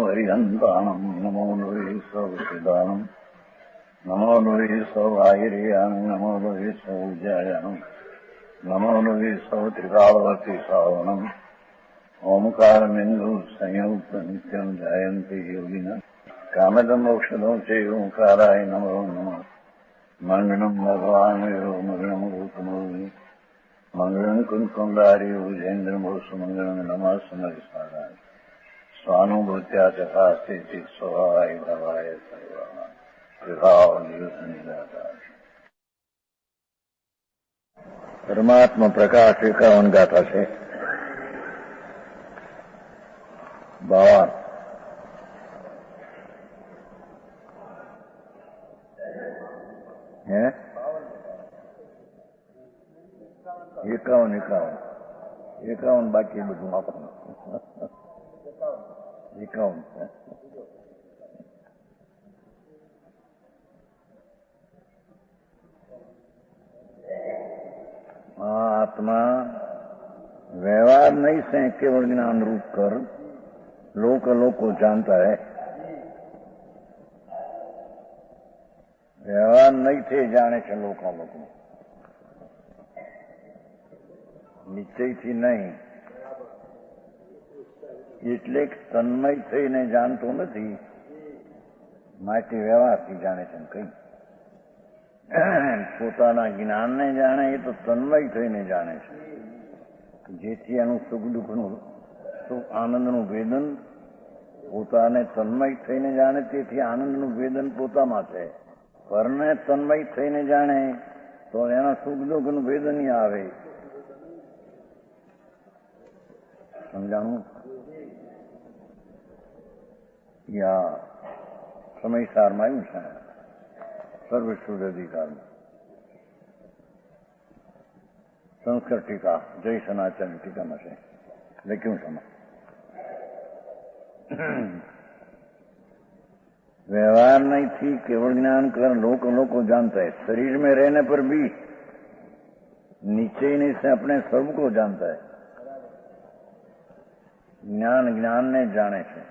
हरिहन्ताणम् नमो नुवे सौचिदानम् नमो नुवे सौभागिर्याम् नमो नुवे सौज्यायाम् नमो नुवे सौत्रिकालवती सावनम् ओंकारमिन्दु संयुक्त नित्यम् जायन्ति योगिनः कामदम् मोक्षदम् च ओंकाराय नमो नमः मङ्गलम् भगवान् यो मङ्गलम् रूपमोहि मङ्गलम् कुञ्कुण्डारि भुजेन्द्रमोसु मङ्गलम् नमः समरिसाराय स्वानुभूत्या चकास्ते स्वभावाय भवाय सर्वाः परमात्मा प्रकाश एकावन गाथा છે 52 હે 51 બાકી બધું આપણું 51 आत्मा व्यवहार नहीं से केवल ज्ञान रूप कर लोक को जानता है। व्यवहार नहीं थे जाने से लोक निश्चय थी नहीं એટલે તન્મય થઈને જાણતો નથી માટે વ્યવહારથી જાણે છે કઈ પોતાના જ્ઞાનને જાણે એ તો તન્મય થઈને જાણે છે જેથી એનું સુખ દુઃખનું સુખ આનંદનું વેદન પોતાને તન્મય થઈને જાણે તેથી આનંદનું વેદન પોતામાં છે પરને તન્મય થઈને જાણે તો એના સુખ દુઃખનું વેદન આવે સમજાણું યા સમયસારમાં આવ્યું છે સર્વશુદ્ધ અધિકાર સંસ્કૃત ટીકા જય સનાતન ટીકામાં છે લખ્યું છે व्यवहार नहीं थी केवल ज्ञान कर लोग जानता है शरीर में रहने पर भी नीचे ही नहीं से अपने स्वरूप को जानता है ज्ञान ने जाने से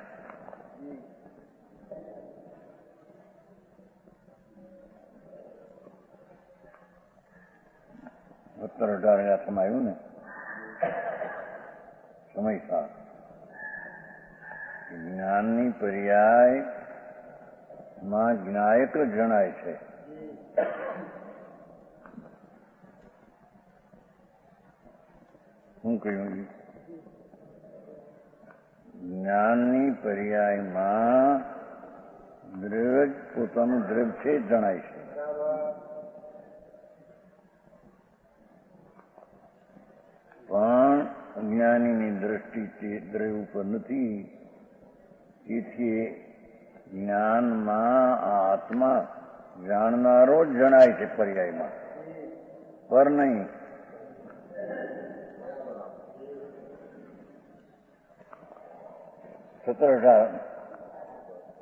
उत्तर 18 समाયું ને સમયસર જ્ઞાનની પર્યાય માં જ્ઞાયક જણાય છે શું કહ્યું જ્ઞાનની પર્યાયમાં દ્રવ્ય પોતાનું દ્રવ્ય છે જણાય છે પણ અજ્ઞાનીની દ્રષ્ટિ તે દ્રવ્ય ઉપર નથી તેથી જ્ઞાનમાં આત્મા જાણનારો જ જણાય છે પર્યાયમાં પર નહીં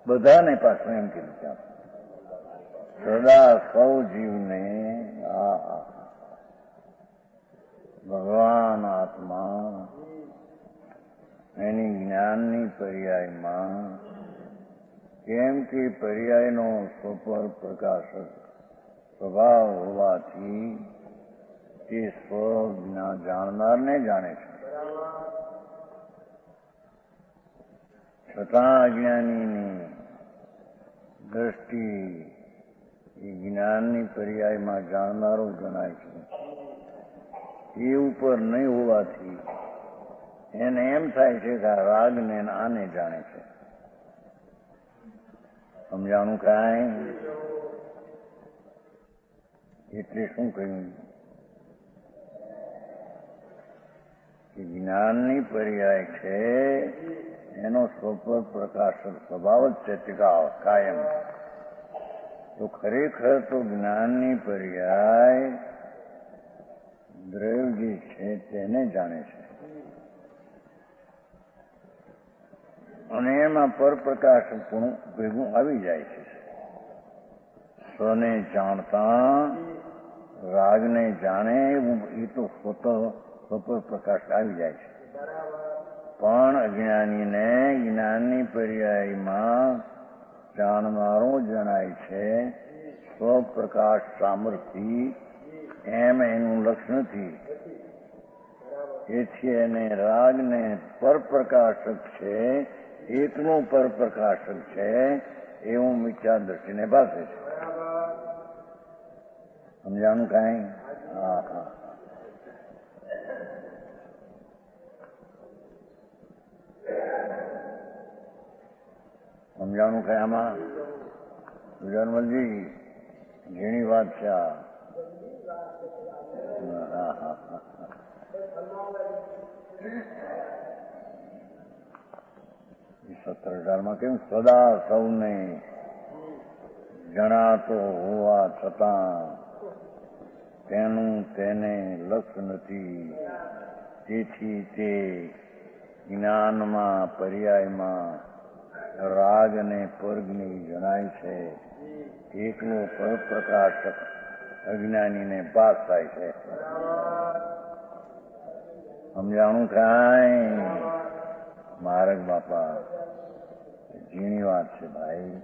બધાને પાછું એમ કીધું ત્યાં સદા સૌ જીવને ભગવાન આત્મા એની જ્ઞાનની પર્યાયમાં કેમ કે પર્યાયનો સ્વપર પ્રકાશક સ્વભાવ હોવાથી તે સ્વ જાણનારને જાણે છે છતાં અજ્ઞાનીની દ્રષ્ટિ એ જ્ઞાનની પર્યાયમાં જાણનારો જણાય છે એ ઉપર નહીં હોવાથી એને એમ થાય છે કે આ રાગને આને જાણે છે સમજાણું કાંઈ એટલે શું કહ્યું કે જ્ઞાનની પર્યાય છે એનો સ્વપર પ્રકાશક સ્વભાવ જ છે ટીકાવ કાયમ તો ખરેખર તો જ્ઞાનની પર્યાય દ્રવ્ય જે છે તેને જાણે છે અને એમાં પરપ્રકાશપણું ભેગું આવી જાય છે સ્વને જાણતા રાગને જાણે એવું એ તો સ્વતઃ પ્રકાશ આવી જાય છે પણ અજ્ઞાનીને જ્ઞાનની પર્યાયમાં જાણનારો જણાય છે. સ્વપ્રકાશ સામર્થ્ય એમ એનું લક્ષણ નથી. એથી એને રાગને પરપ્રકાશક છે, એકનો પરપ્રકાશક છે એવું મિથ્યા દ્રષ્ટિને ભાષે છે. સમજાણું કાંઈ? હા હા. સમજાણું કાંઈ આમાં? જર્મલજી ઘણી વાત છે આ. હા હા હા. 17,000 કેમ સદા સૌને જણાતો હોવા છતાં તેનું તેને લક્ષ નથી. તેથી તે જ્ઞાનમાં પર્યાયમાં રાગ અને પરગ્ની જણાય છે. એકનો પરપ્રકાશક અજ્ઞાનીને ભાસ થાય છે. સમજાણું કાંઈ? મારગ બાપા ઝીણી વાત છે ભાઈ.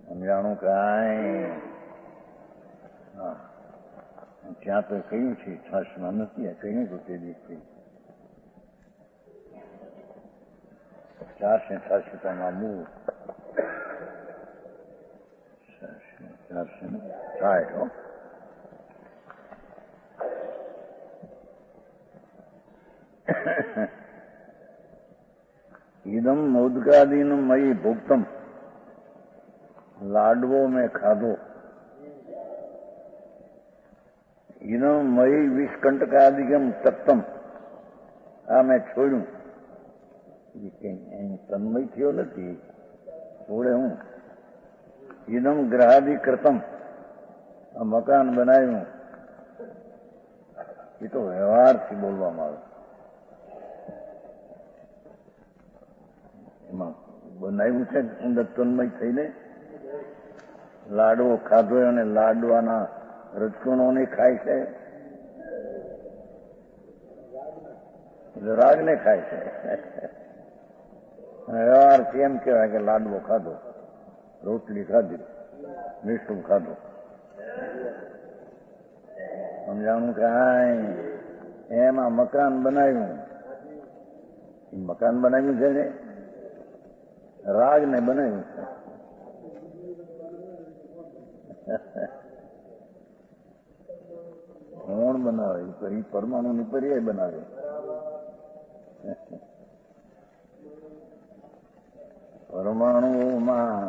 સમજાણું કાંઈ? હા, ત્યાં તો કહ્યું છે છાશમાં નથી કહ્યું તો તે દિવસે 486 મૂળ 460. ઈદમ મોદકાદીનું મયી ભોગતમ, લાડવો મેં ખાધો. ઈદમ મયી વિષકંટકાદિકમ તપ્તમ, આ મેં છોડ્યું. તન્મય થયો નથી, છોડે હું. ઈદમ ગ્રહાદિકૃતમ, આ મકાન બનાવ્યું. એ તો વ્યવહારથી બોલવામાં આવે. એમાં બનાવ્યું છે અંદર તન્મય થઈને. લાડવો ખાધો અને લાડવાના રજકણોને ખાય છે, રાગને ખાય છે. વ્યવહારથી એમ કહેવાય કે લાડવો ખાધો, રોટલી ખાધી, મીઠું ખાધું. સમજાણું કાંઈ? એમાં મકાન બનાવ્યું. મકાન બનાવ્યું છે ને રાગને બનાવ્યું છે. કોણ બનાવે? એ પરમાણુની પર્યાય બનાવે. પરમાણુમાં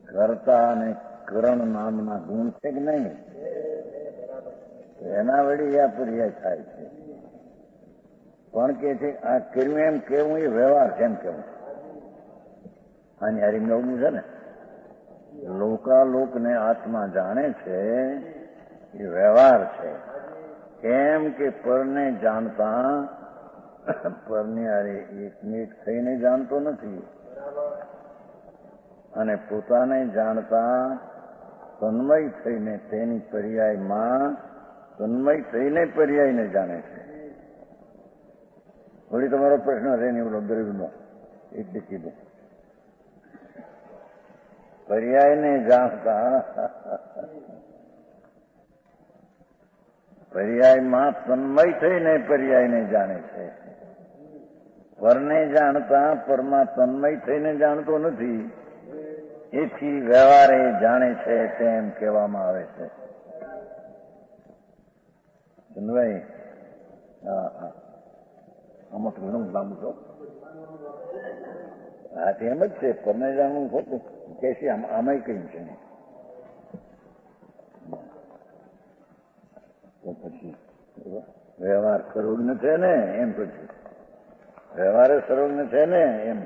કર્તા અને કરણ નામના ગુણ છે કે નહીં? એના વળી આ પર્યાય થાય છે. પણ કે છે આ કર્યું એમ કેવું એ વ્યવહાર છે એમ કેવું. આની હારી નવમું છે ને, લોકાલોકને આત્મા જાણે છે એ વ્યવહાર છે. કેમ કે પરને જાણતા પરની હારે એકમેક થઈને જાણતો નથી, અને પોતાને જાણતા તન્મય થઈને તેની પર્યાયમાં તન્મય થઈને પર્યાયને જાણે છે. વળી તમારો પ્રશ્ન રહે ને એવો ગરીબનો એટલે કીધું. પર્યાયને જાણતા પર્યાયમાં તન્મય થઈને પર્યાયને જાણે છે. પરને જાણતા પરમાં તન્મય થઈને જાણતો નથી, એથી વ્યવહારે જાણે છે તેમ કહેવામાં આવે છે. ભાઈ હા હા, આમાં તો ઘણું લાંબુ છો. હા તેમ જ છે, પરને જાણવું ખોટું કે છે. આમાંય કયું છે ને તો પછી વ્યવહાર સર્વજ્ઞ છે ને એમ. પછી વ્યવહારે સર્વજ્ઞ છે ને એમ.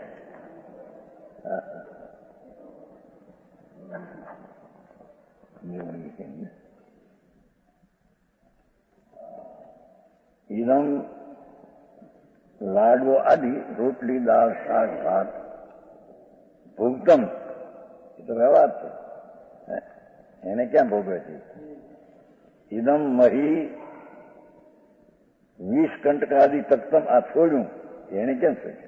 ઈદમ લાડવો આદિ રોટલી દાળ શાક ભાત ભોગતમ, એ તો વ્યવહાર છે. એને ક્યાં ભોગવે છે? ઈદમ મહી 20 કંટકાદિ તક્તમ આ છોડ્યું એને કેમ શક્યું?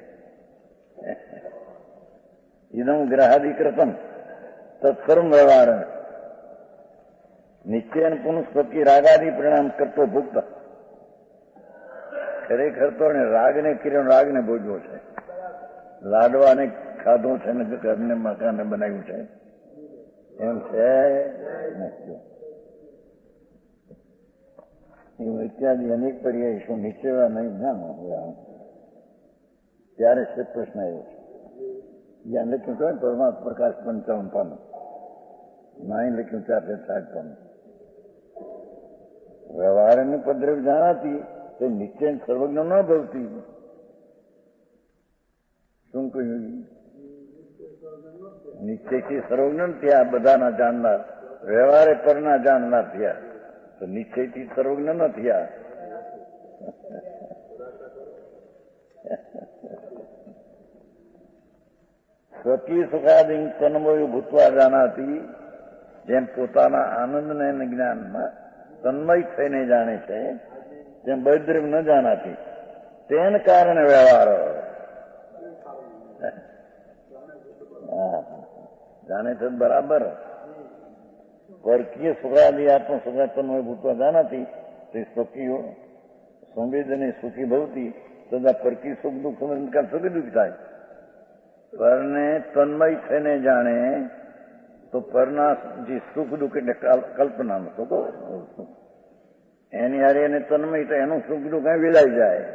ઇદમ ગ્રહાદિકૃતમ તત્સર્વ વ્યવહાર નિશ્ચયન પુનઃસ્પતિ રાગાદિ પરિણામ કરતો ભુક્ત. ખરેખર તો રાગને કિરણ રાગને ભોજવો છે, લાડવાને ખાધો છે ને ઘરને મકાને બનાવ્યું છે એમ છે. ઇત્યાદિ અનેક પર્યાય શું નિશ્ચયવા નહીં જાણો. ત્યારે શ્રી પ્રશ્ન આવ્યો છે. જ્યાં લખ્યું છે પરમાત્મા પ્રકાશ 55 પાનું, નાઈ લખ્યું 460 પાનું. વ્યવહારની પદ્ધતિ જાણાતી તે નિશ્ચય સર્વજ્ઞ ન ભવતી. શું કહ્યું? નિશ્ચયથી સર્વજ્ઞ થયા બધાના જાણનાર, વ્યવહારે પરના જાણનાર થયા, તો નિશ્ચયથી સર્વજ્ઞ ન થયા. સ્વકીય સુખાદિ તન્મય ભૂતવા જાણાતી, જેમ પોતાના આનંદને જ્ઞાનમાં તન્મય થઈને જાણે છે તેમ બૈદ્રમ ન જાણાતી, તેને કારણે વ્યવહાર જાણે છે બરાબર. પરકીય સુખાદિ આત્મ સુખા તન્મય ભૂતવા જાણાતી તે સ્વકીયો સંવેદને સુખી ભવતી તથા પરકી સુખ દુઃખ સુખી દુઃખ થાય. પરને તન્મય થઈને જાણે તો પરના જે સુખ દુઃખ એટલે કલ્પનાનું સુખ, એની હારે એને તન્મય તો એનું સુખ દુઃખ વિલાઈ જાય.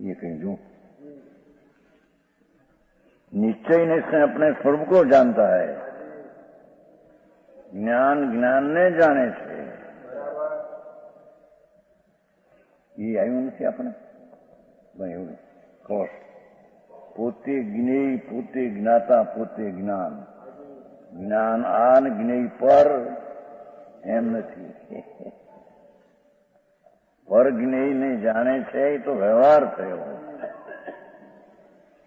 ये कहीं जो निश्चय ने से अपने स्वरूप को जानता है, જ્ઞાન જ્ઞાનને જાણે છે. એ આવ્યું નથી આપણે એવું કોષ. પોતે જ્ઞેય, પોતે જ્ઞાતા, પોતે જ્ઞાન. જ્ઞાન આન જ્ઞેય પર એમ નથી. પર જ્ઞેયને જાણે છે એ તો વ્યવહાર થયો,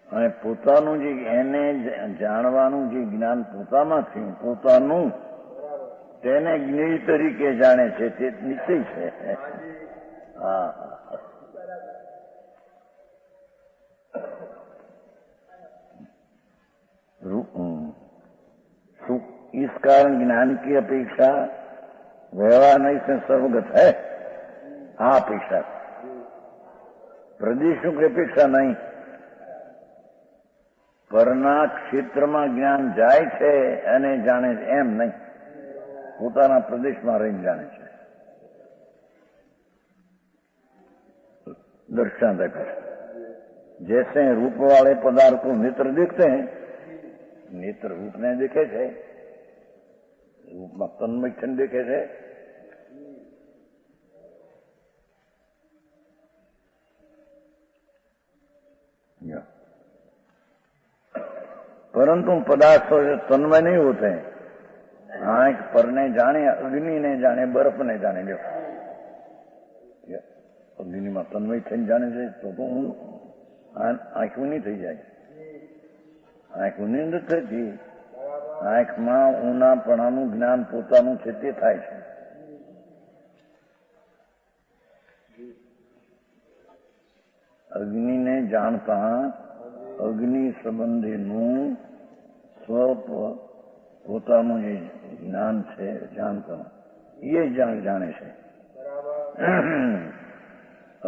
અને પોતાનું જે એને જાણવાનું જે જ્ઞાન પોતામાં થયું પોતાનું, તેને જ્ઞેય તરીકે જાણે છે તે નિશ્ચય છે. હા, इस कारण ज्ञान की अपेक्षा व्यवहार नहीं से सर्वगत है. हाँ, अपेक्षा प्रदेशों की अपेक्षा नहीं. પરના ક્ષેત્રમાં જ્ઞાન જાય છે અને જાણે છે એમ નહીં, પોતાના પ્રદેશમાં રહીને જાણે છે. दर्शन देखो जैसे रूप वाले पदार्थ को नेत्र देखते हैं, नेत्र रूप ने देखे थे, रूप में तन्मय देखे थे. परंतु पदार्थ तन्मय नहीं होते हैं. आंख पर ने जाने, अग्नि ने जाने, बर्फ ने जाने. जो अग्नि में तन्मय थઈને जाने છે તો હું આંખું નહીં થઈ જાય. આંખું નિંદ થતી, આંખમાં ઊનાપણાનું જ્ઞાન પોતાનું છે તે થાય છે. અગ્નિને જાણતા અગ્નિ સંબંધીનું સ્વ પોતાનું જે જ્ઞાન છે જાણતા એ જાણે છે.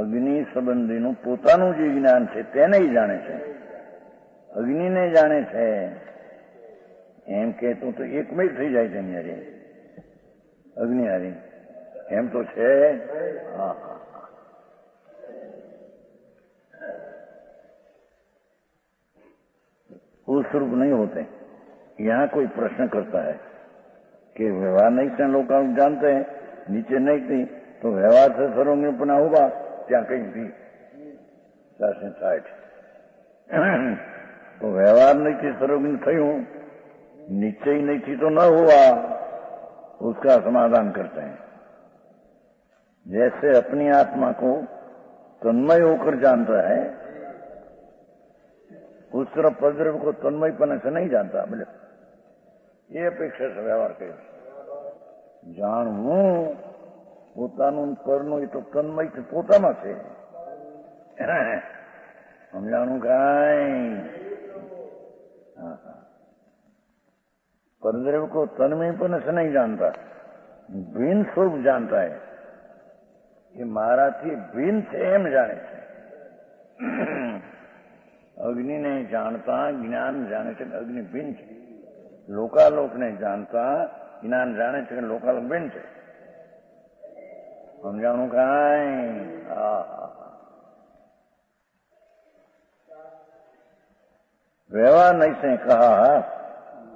અગ્નિ સંબંધીનું પોતાનું જે જ્ઞાન છે તેને જાણે છે, અગ્નિને જાણે છે. એમ કહેતું તો એકમય થઈ જાય છે એની હારી, અગ્નિ હારી એમ તો છે. હા, उस रूप नहीं होते. यहाँ कोई प्रश्न करता है कि व्यवहार नहीं से लोग जानते हैं, नीचे नहीं थी तो व्यवहार से सर्वज्ञपना होगा क्या कहीं थी 460. तो व्यवहार नहीं थी सर्वज्ञ थयू, निश्चय नहीं थी तो न हुआ. उसका समाधान करते हैं. जैसे अपनी आत्मा को तन्मय होकर जानता है, उस तरह परद्रव्य को तन्मयपने से नहीं जानता। बोले ये अपेक्षा से व्यवहार કર્યો જાણવું પોતાનું પરનું એ તો તન્મય પોતામાં છે સમજાણું કાંઈ परद्रव्य को तन्मयपने से नहीं जानता, भिन्न स्वरूप जानता है। ये माराथी भिन्न છે એમ જાણે છે। अग्नि ने जानता ज्ञान जाने से अग्नि भिन्न है, लोकालोक ने जानता ज्ञान जाने से लोकालोक भिन्न है। समझाणु कांई व्यवहार नहीं से कहा,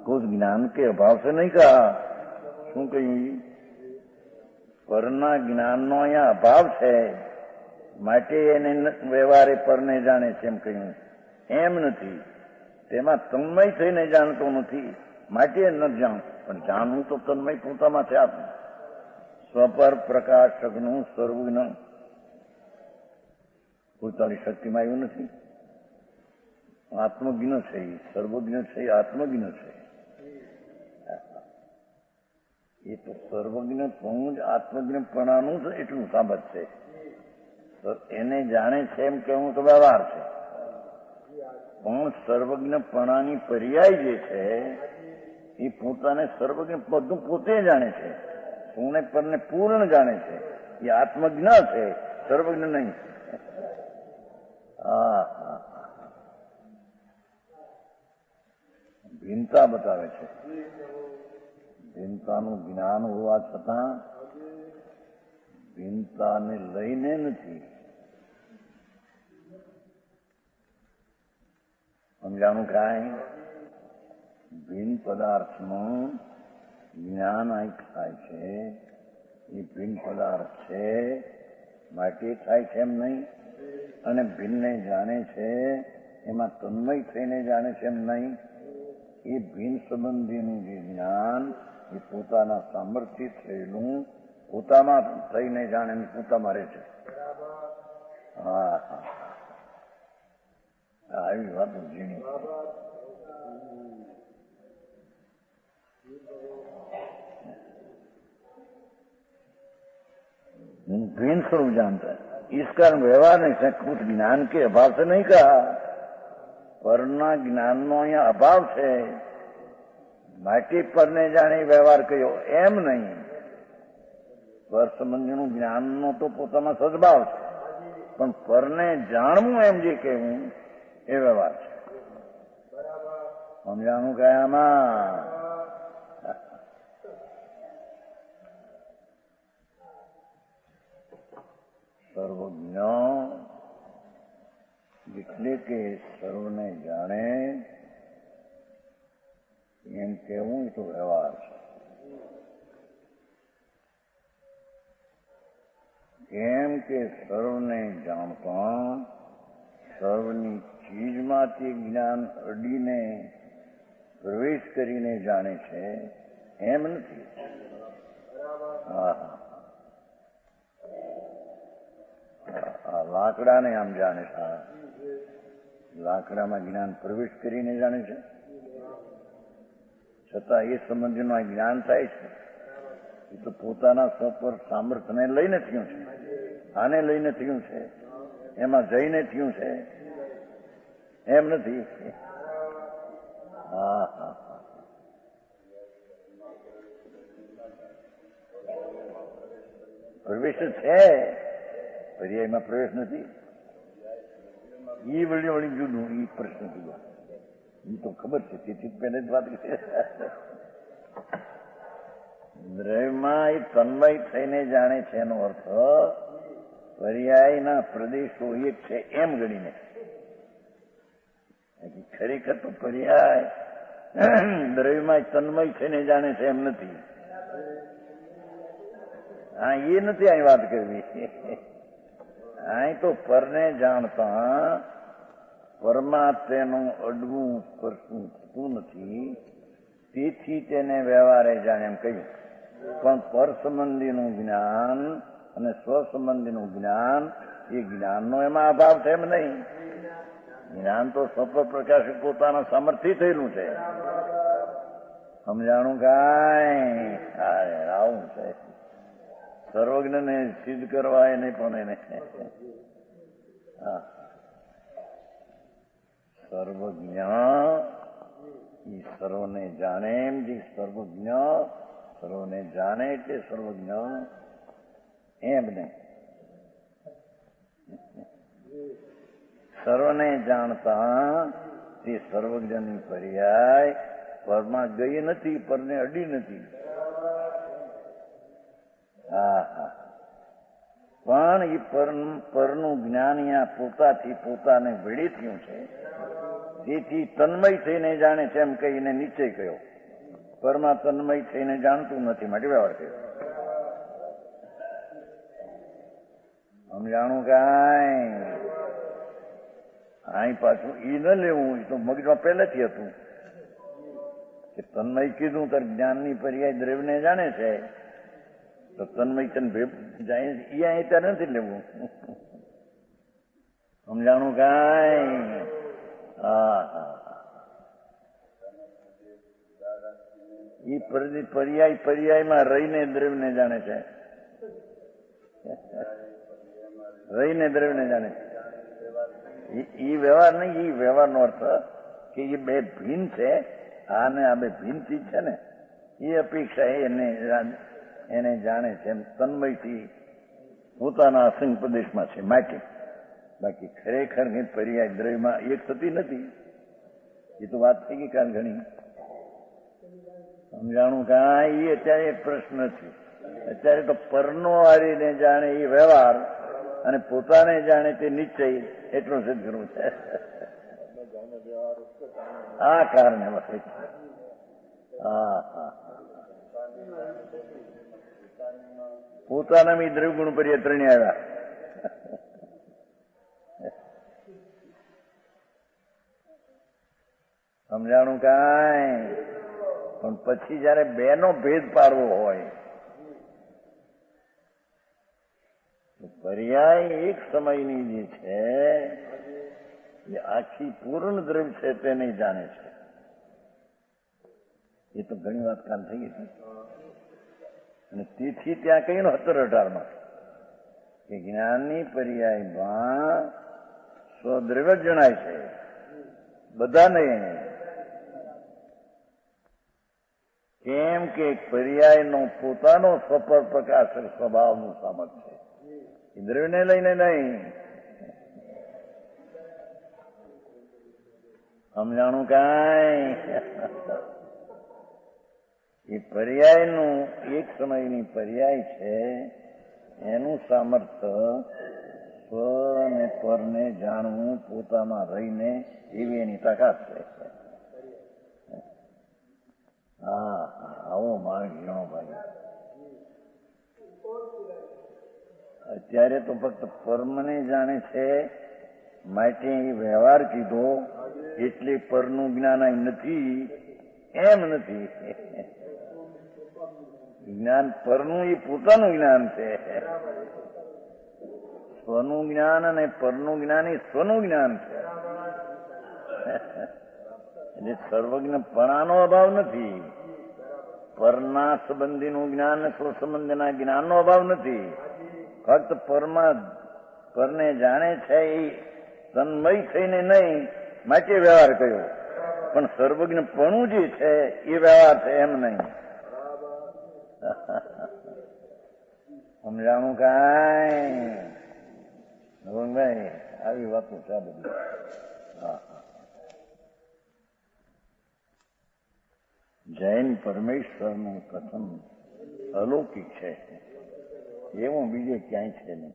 कुछ ज्ञान के अभाव से नहीं कहा। शू कही पરના જ્ઞાનનો અહીંયા અભાવ છે માટે એને વ્યવહારે પરને જાણે છે એમ કહ્યું। એમ નથી, તેમાં તન્મય થઈને જાણતો નથી માટે ન જાણ, પણ જાણવું તો તન્મય પોતામાં છે। આત્મા સ્વપર પ્રકાશકનું સર્વજ્ઞ પોતાની શક્તિમાં એવું નથી। આત્મજ્ઞ છે, સર્વજ્ઞ છે, આત્મજ્ઞ છે। એ તો સર્વજ્ઞ પણ જ આત્મજ્ઞપણાનું જ એટલું સાબત છે। તો એને જાણે છે એમ કહેવું તો વ્યવહાર છે, પણ સર્વજ્ઞપણાની પર્યાય જે છે એ પોતાને સર્વજ્ઞ બધું પોતે જાણે છે, પૂર્ણ પરને પૂર્ણ જાણે છે। એ આત્મજ્ઞ છે, સર્વજ્ઞ નહીં। ભિન્નતા બતાવે છે। ભિન્નતાનું જ્ઞાન હોવા છતાં ભિન્નતાને લઈને નથી। સમજાણું કાંઈ? ભિન્ન પદાર્થનું જ્ઞાન થાય છે, એ ભિન્ન પદાર્થ છે માટે થાય છે એમ નહીં, અને ભિન્નને જાણે છે એમાં તન્મય થઈને જાણે છે એમ નહીં। એ ભિન્ન સંબંધીનું જે જ્ઞાન એ પોતાના સામર્થ્ય થયેલું પોતામાં થઈને જાણે પોતામાં રહે છે। આવી વાતો ઝીણી भिन्न स्वरूप जानता है। इस कारण व्यवहार नहीं से कुछ ज्ञान के अभाव से नहीं कहा, परना ज्ञानનો અહીંયા અભાવ છે માટે પરને જાણે વ્યવહાર કર્યો એમ નહીં। પર સંબંધીનું જ્ઞાનનો તો પોતામાં સદભાવ છે, પણ પરને જાણવું એમ જે કહેવું એ વ્યવહાર છે। સમજાણું કયામાં? સર્વજ્ઞ એટલે કે સર્વને જાણે એમ કહેવું એ તો વ્યવહાર છે। કેમ કે સર્વને જાણતા સર્વની ચીજમાંથી જ્ઞાન અડીને પ્રવેશ કરીને જાણે છે એમ નથી। લાકડાને આમ જાણે છે, લાકડામાં જ્ઞાન પ્રવેશ કરીને જાણે છે, છતાં એ સંબંધીનું આ જ્ઞાન થાય છે એ તો પોતાના સ્વપર સામર્થ્યને લઈને થયું છે, આને લઈને થયું છે, એમાં જઈને થયું છે એમ નથી। પ્રવેશ છે, પર્યાયમાં પ્રવેશ નથી। એ વળી વળી જુદું એ પ્રશ્ન જુદો, એ તો ખબર છે, તેથી પહેલે જ વાત કરી। દ્રવ્યમાં એ તન્મય થઈને જાણે છે એનો અર્થ પર્યાયના પ્રદેશો એક છે એમ ગણીને। ખરેખર તો પર્યાય દ્રવ્યમાં તન્મય થઈને જાણે છે એમ નથી। હા, એ નથી અહીં વાત કરવી। અહીં તો પરને જાણતા પરમાત્માનું અડવું સ્પર્શવું થતું નથી, તેથી તેને વ્યવહારે જાણે એમ કહ્યું। પણ પર સંબંધીનું જ્ઞાન અને સ્વ સંબંધીનું જ્ઞાન એ જ્ઞાનનો એમાં અભાવ છે એમ નહીં। જ્ઞાન તો સ્વપ્ન પ્રકાશ પોતાના સામર્થ્ય થયેલું છે. સમજાણું કાંઈ આવું છે. સર્વજ્ઞને સિદ્ધ કરવા એ નહીં પણ એને સર્વજ્ઞ એ સર્વને જાણે એમ જે સર્વજ્ઞ સર્વને જાણે એટલે સર્વજ્ઞ એમ નહીં. સર્વને જાણતા તે સર્વજ્ઞની પર્યાય પરમાં ગઈ નથી, પરને અડી નથી. પણ એ પરનું જ્ઞાન અહીંયા પોતાથી પોતાને વેડી થયું છે, તેથી તન્મય થઈને જાણે છે એમ કહીને નીચે ગયો. પરમાં તન્મય થઈને જાણતું નથી માટે વ્યવહાર કર્યો. સમજાણું કાંઈ અહીં પાછું ઈ ન લેવું, એ તો મગજમાં પહેલેથી હતું કે તન્મય કીધું તાર જ્ઞાનની પર્યાય દ્રવ્યને જાણે છે તો તન્મય તન જાય એ અહીં ત્યારે નથી લેવું. સમજાણું કાંઈ ઈ પર્યાયમાં રહીને દ્રવ્યને જાણે છે, રહીને દ્રવ્યને જાણે છે. ઈ વ્યવહાર નહીં, ઈ વ્યવહારનો અર્થ કે એ બે ભિન્ન છે. આ ને આ બે ભિન્ન ચીજ છે ને એ અપેક્ષા એને જાણે છે એમ તન્મયથી પોતાના અસંગ પ્રદેશમાં છે માટે. બાકી ખરેખર પર્યાય દ્રવ્યમાં એક થતી નથી. એ તો વાત થઈ ગઈ કાલ ઘણી. સમજાણું કાંઈ એ અત્યારે એક પ્રશ્ન છે. અત્યારે તો પરનો હારીને જાણે એ વ્યવહાર અને પોતાને જાણે તે નિશ્ચય એટલું સિદ્ધ કરવું છે. આ કારણે પોતાના દ્રવ્ય ગુણ પર્યાય ત્રણે આવ્યા. સમજાણું કાંઈ પણ પછી જયારે બે નો ભેદ પાડવો હોય તો પર્યાય એક સમયની જે છે એ આખી પૂર્ણ દ્રવ્ય છે તેને જાણે છે. એ તો ઘણી વાત કાલ થઈ હતી. અને તેથી ત્યાં કઈ 17-18 કે જ્ઞાનની પર્યાયમાં સ્વદ્રવ્ય જણાય છે બધાને. કેમ કે પર્યાયનો પોતાનો સ્વપર પ્રકાશક સ્વભાવનું સામર્થ્ય છે, એ દ્રવ્યને લઈને નહીં. સમજાણું કાંઈ એ પર્યાયનું એક સમયની પર્યાય છે એનું સામર્થ્ય સ્વ ને પરને જાણવું પોતામાં રહીને એવી એની તાકાત છે. આવો માર્ગ ગણો ભાઈ. અત્યારે તો ફક્ત પરમને જાણે છે માટે એ વ્યવહાર કીધો એટલે પરનું જ્ઞાન અહીં નથી એમ નથી. જ્ઞાન પરનું એ પોતાનું જ્ઞાન છે. સ્વનું જ્ઞાન અને પરનું જ્ઞાન એ સ્વનું જ્ઞાન છે. એટલે સર્વજ્ઞપણાનો અભાવ નથી. પરના સંબંધીનું જ્ઞાન સ્વ સંબંધીના જ્ઞાનનો અભાવ નથી. ફક્ત પરને જાણે છે એ તન્મય થઈને નહીં માટે વ્યવહાર કર્યો. પણ સર્વજ્ઞપણું જે છે એ વ્યવહાર છે એમ નહીં. સમજાણું કાંઈ ભાઈ? આવી વાતો છે આ બધી. જૈન પરમેશ્વરનું કથન અલૌકિક છે એવું બીજે ક્યાંય છે નહીં.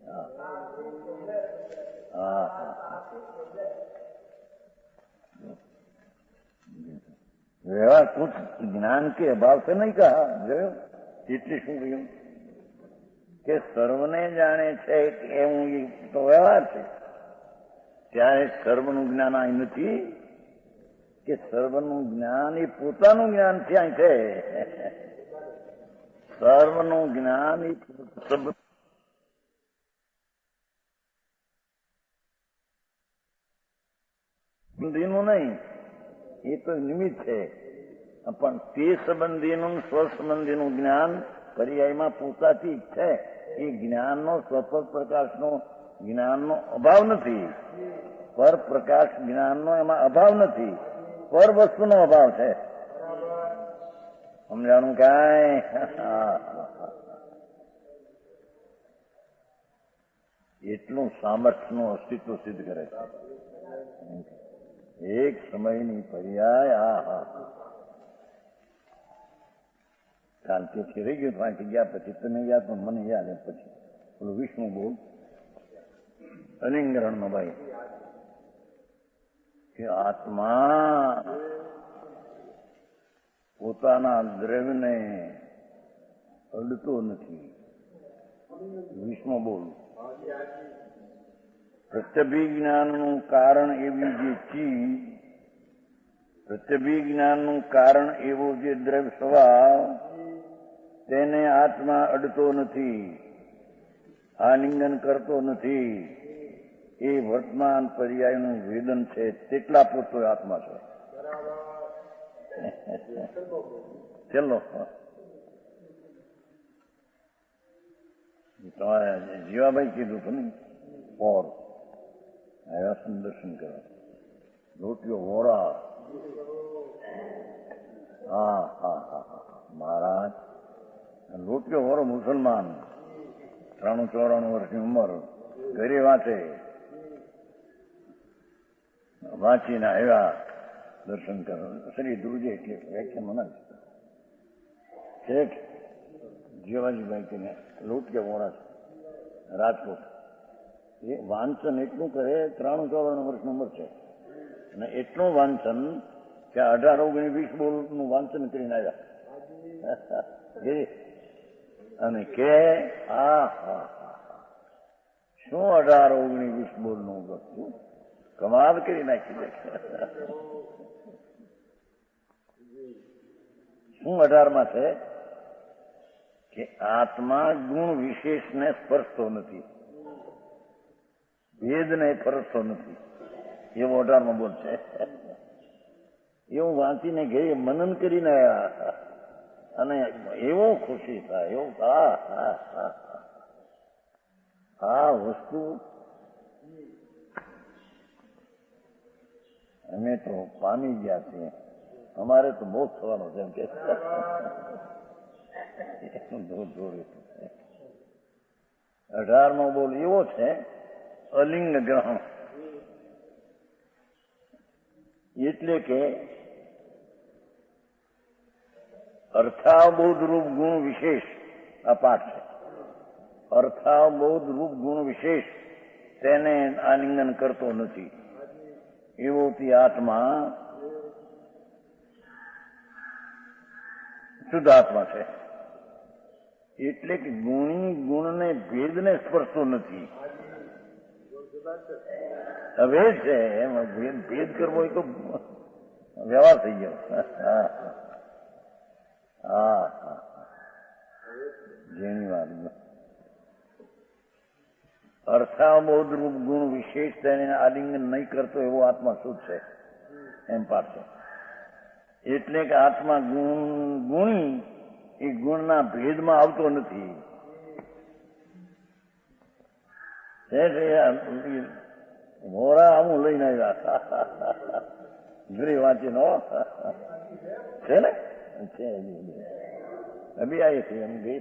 व्यवहार कुछ ज्ञान के अभाव से नहीं कहा. એટલે શું કહ્યું કે સર્વને જાણે છે એવું તો વ્યવહાર છે. ત્યારે સર્વનું જ્ઞાન અહીં નથી કે સર્વનું જ્ઞાન એ પોતાનું જ્ઞાન ત્યાં છે. સર્વનું જ્ઞાન એ સંબંધીનું નહીં, એ તો નિમિત્ત છે, પણ તે સંબંધીનું સ્વસંબંધીનું જ્ઞાન પર્યાયમાં પોતાથી છે. એ જ્ઞાનનો સ્વપર પ્રકાશનો જ્ઞાનનો અભાવ નથી, પર પ્રકાશ જ્ઞાનનો એમાં અભાવ નથી, પર વસ્તુનો અભાવ છે. સમજાણું કાંઈ? એટલું સામર્થ્યનું અસ્તિત્વ સિદ્ધ કરે છે. એક સમયની પર્યાય શાંતિથી રહી ગયું. ત્યાંથી ગયા પછી તમે યાદ પણ મને યાદ એમ પછી પેલું વિષ્ણુ બોલ અલિંગરણનો ભાઈ કે આત્મા પોતાના દ્રવ્યને અડતો નથી. વિષ્ણુ બોલ પ્રત્યભિજ્ઞાનનું કારણ એવી જે ચીજ, પ્રત્યભિજ્ઞાનનું કારણ એવો જે દ્રવ્ય સ્વભાવ, તેને આત્મા અડતો નથી, આલિંગન કરતો નથી. એ વર્તમાન પર્યાયનું વેદન છે, તેટલા પૂરતો આત્મા છે. ચલો તમારે જીવાભાઈ કીધું હતું ને, ઓર આવ્યા દર્શન કરવા લોટીઓ વોરા. મહારાજ લોટીઓ વોરો મુસલમાન, 93-94 વર્ષની ઉંમર, ઘરે વાંચે, વાંચીને આવ્યા દર્શન કરવા. શ્રી ધ્રુજે એટલે વ્યાખ્યાન ના શેઠ જીવાજીભાઈ કે લોટીઓ વોરા રાજકોટ. એ વાંચન એટલું કરે, 93-94 વર્ષની ઉંમર છે, અને એટલું વાંચન કે 18-19-20 બોલનું વાંચન કરીને આવ્યા. અને કે શું 18-19-20 બોલનું વસ્તુ કમાલ કરી નાખી દે. શું 18માં છે કે આત્મા ગુણ વિશેષને સ્પર્શતો નથી, ભેદને ફરકતો નથી, એવો 18માં બોલ છે. એવું વાંચીને ઘરે મનન કરીને આવ્યા, અને એવો ખુશી થાય, એવું આ વસ્તુ અમે તો પામી ગયા છીએ, અમારે તો મોત થવાનો છે એમ કે. 18મો બોલ એવો છે, અલિંગ ગ્રહણ, એટલે કે અર્થાવબોધ રૂપ ગુણ વિશેષ. આ પાઠ છે. અર્થાવબોધ રૂપ ગુણ વિશેષ તેને આલિંગન કરતો નથી, એવો તે આત્મા શુદ્ધ આત્મા છે. એટલે કે ગુણી ગુણને ભેદને સ્પર્શતો નથી. હવે છે એમાં ભેદ કરવો એ તો વ્યવહાર થઈ ગયો. જેની વાત અર્થાબોધ રૂપ ગુણ વિશેષ તેને આલિંગન નહીં કરતો એવો આત્મા શુદ્ધ છે એમ પાડશે. એટલે કે આત્મા ગુણી એ ગુણના ભેદમાં આવતો નથી. મોરા આવું લઈને આવ્યા ઘરે વાંચીને છે ને, અભી આવી હતી એમ ગઈ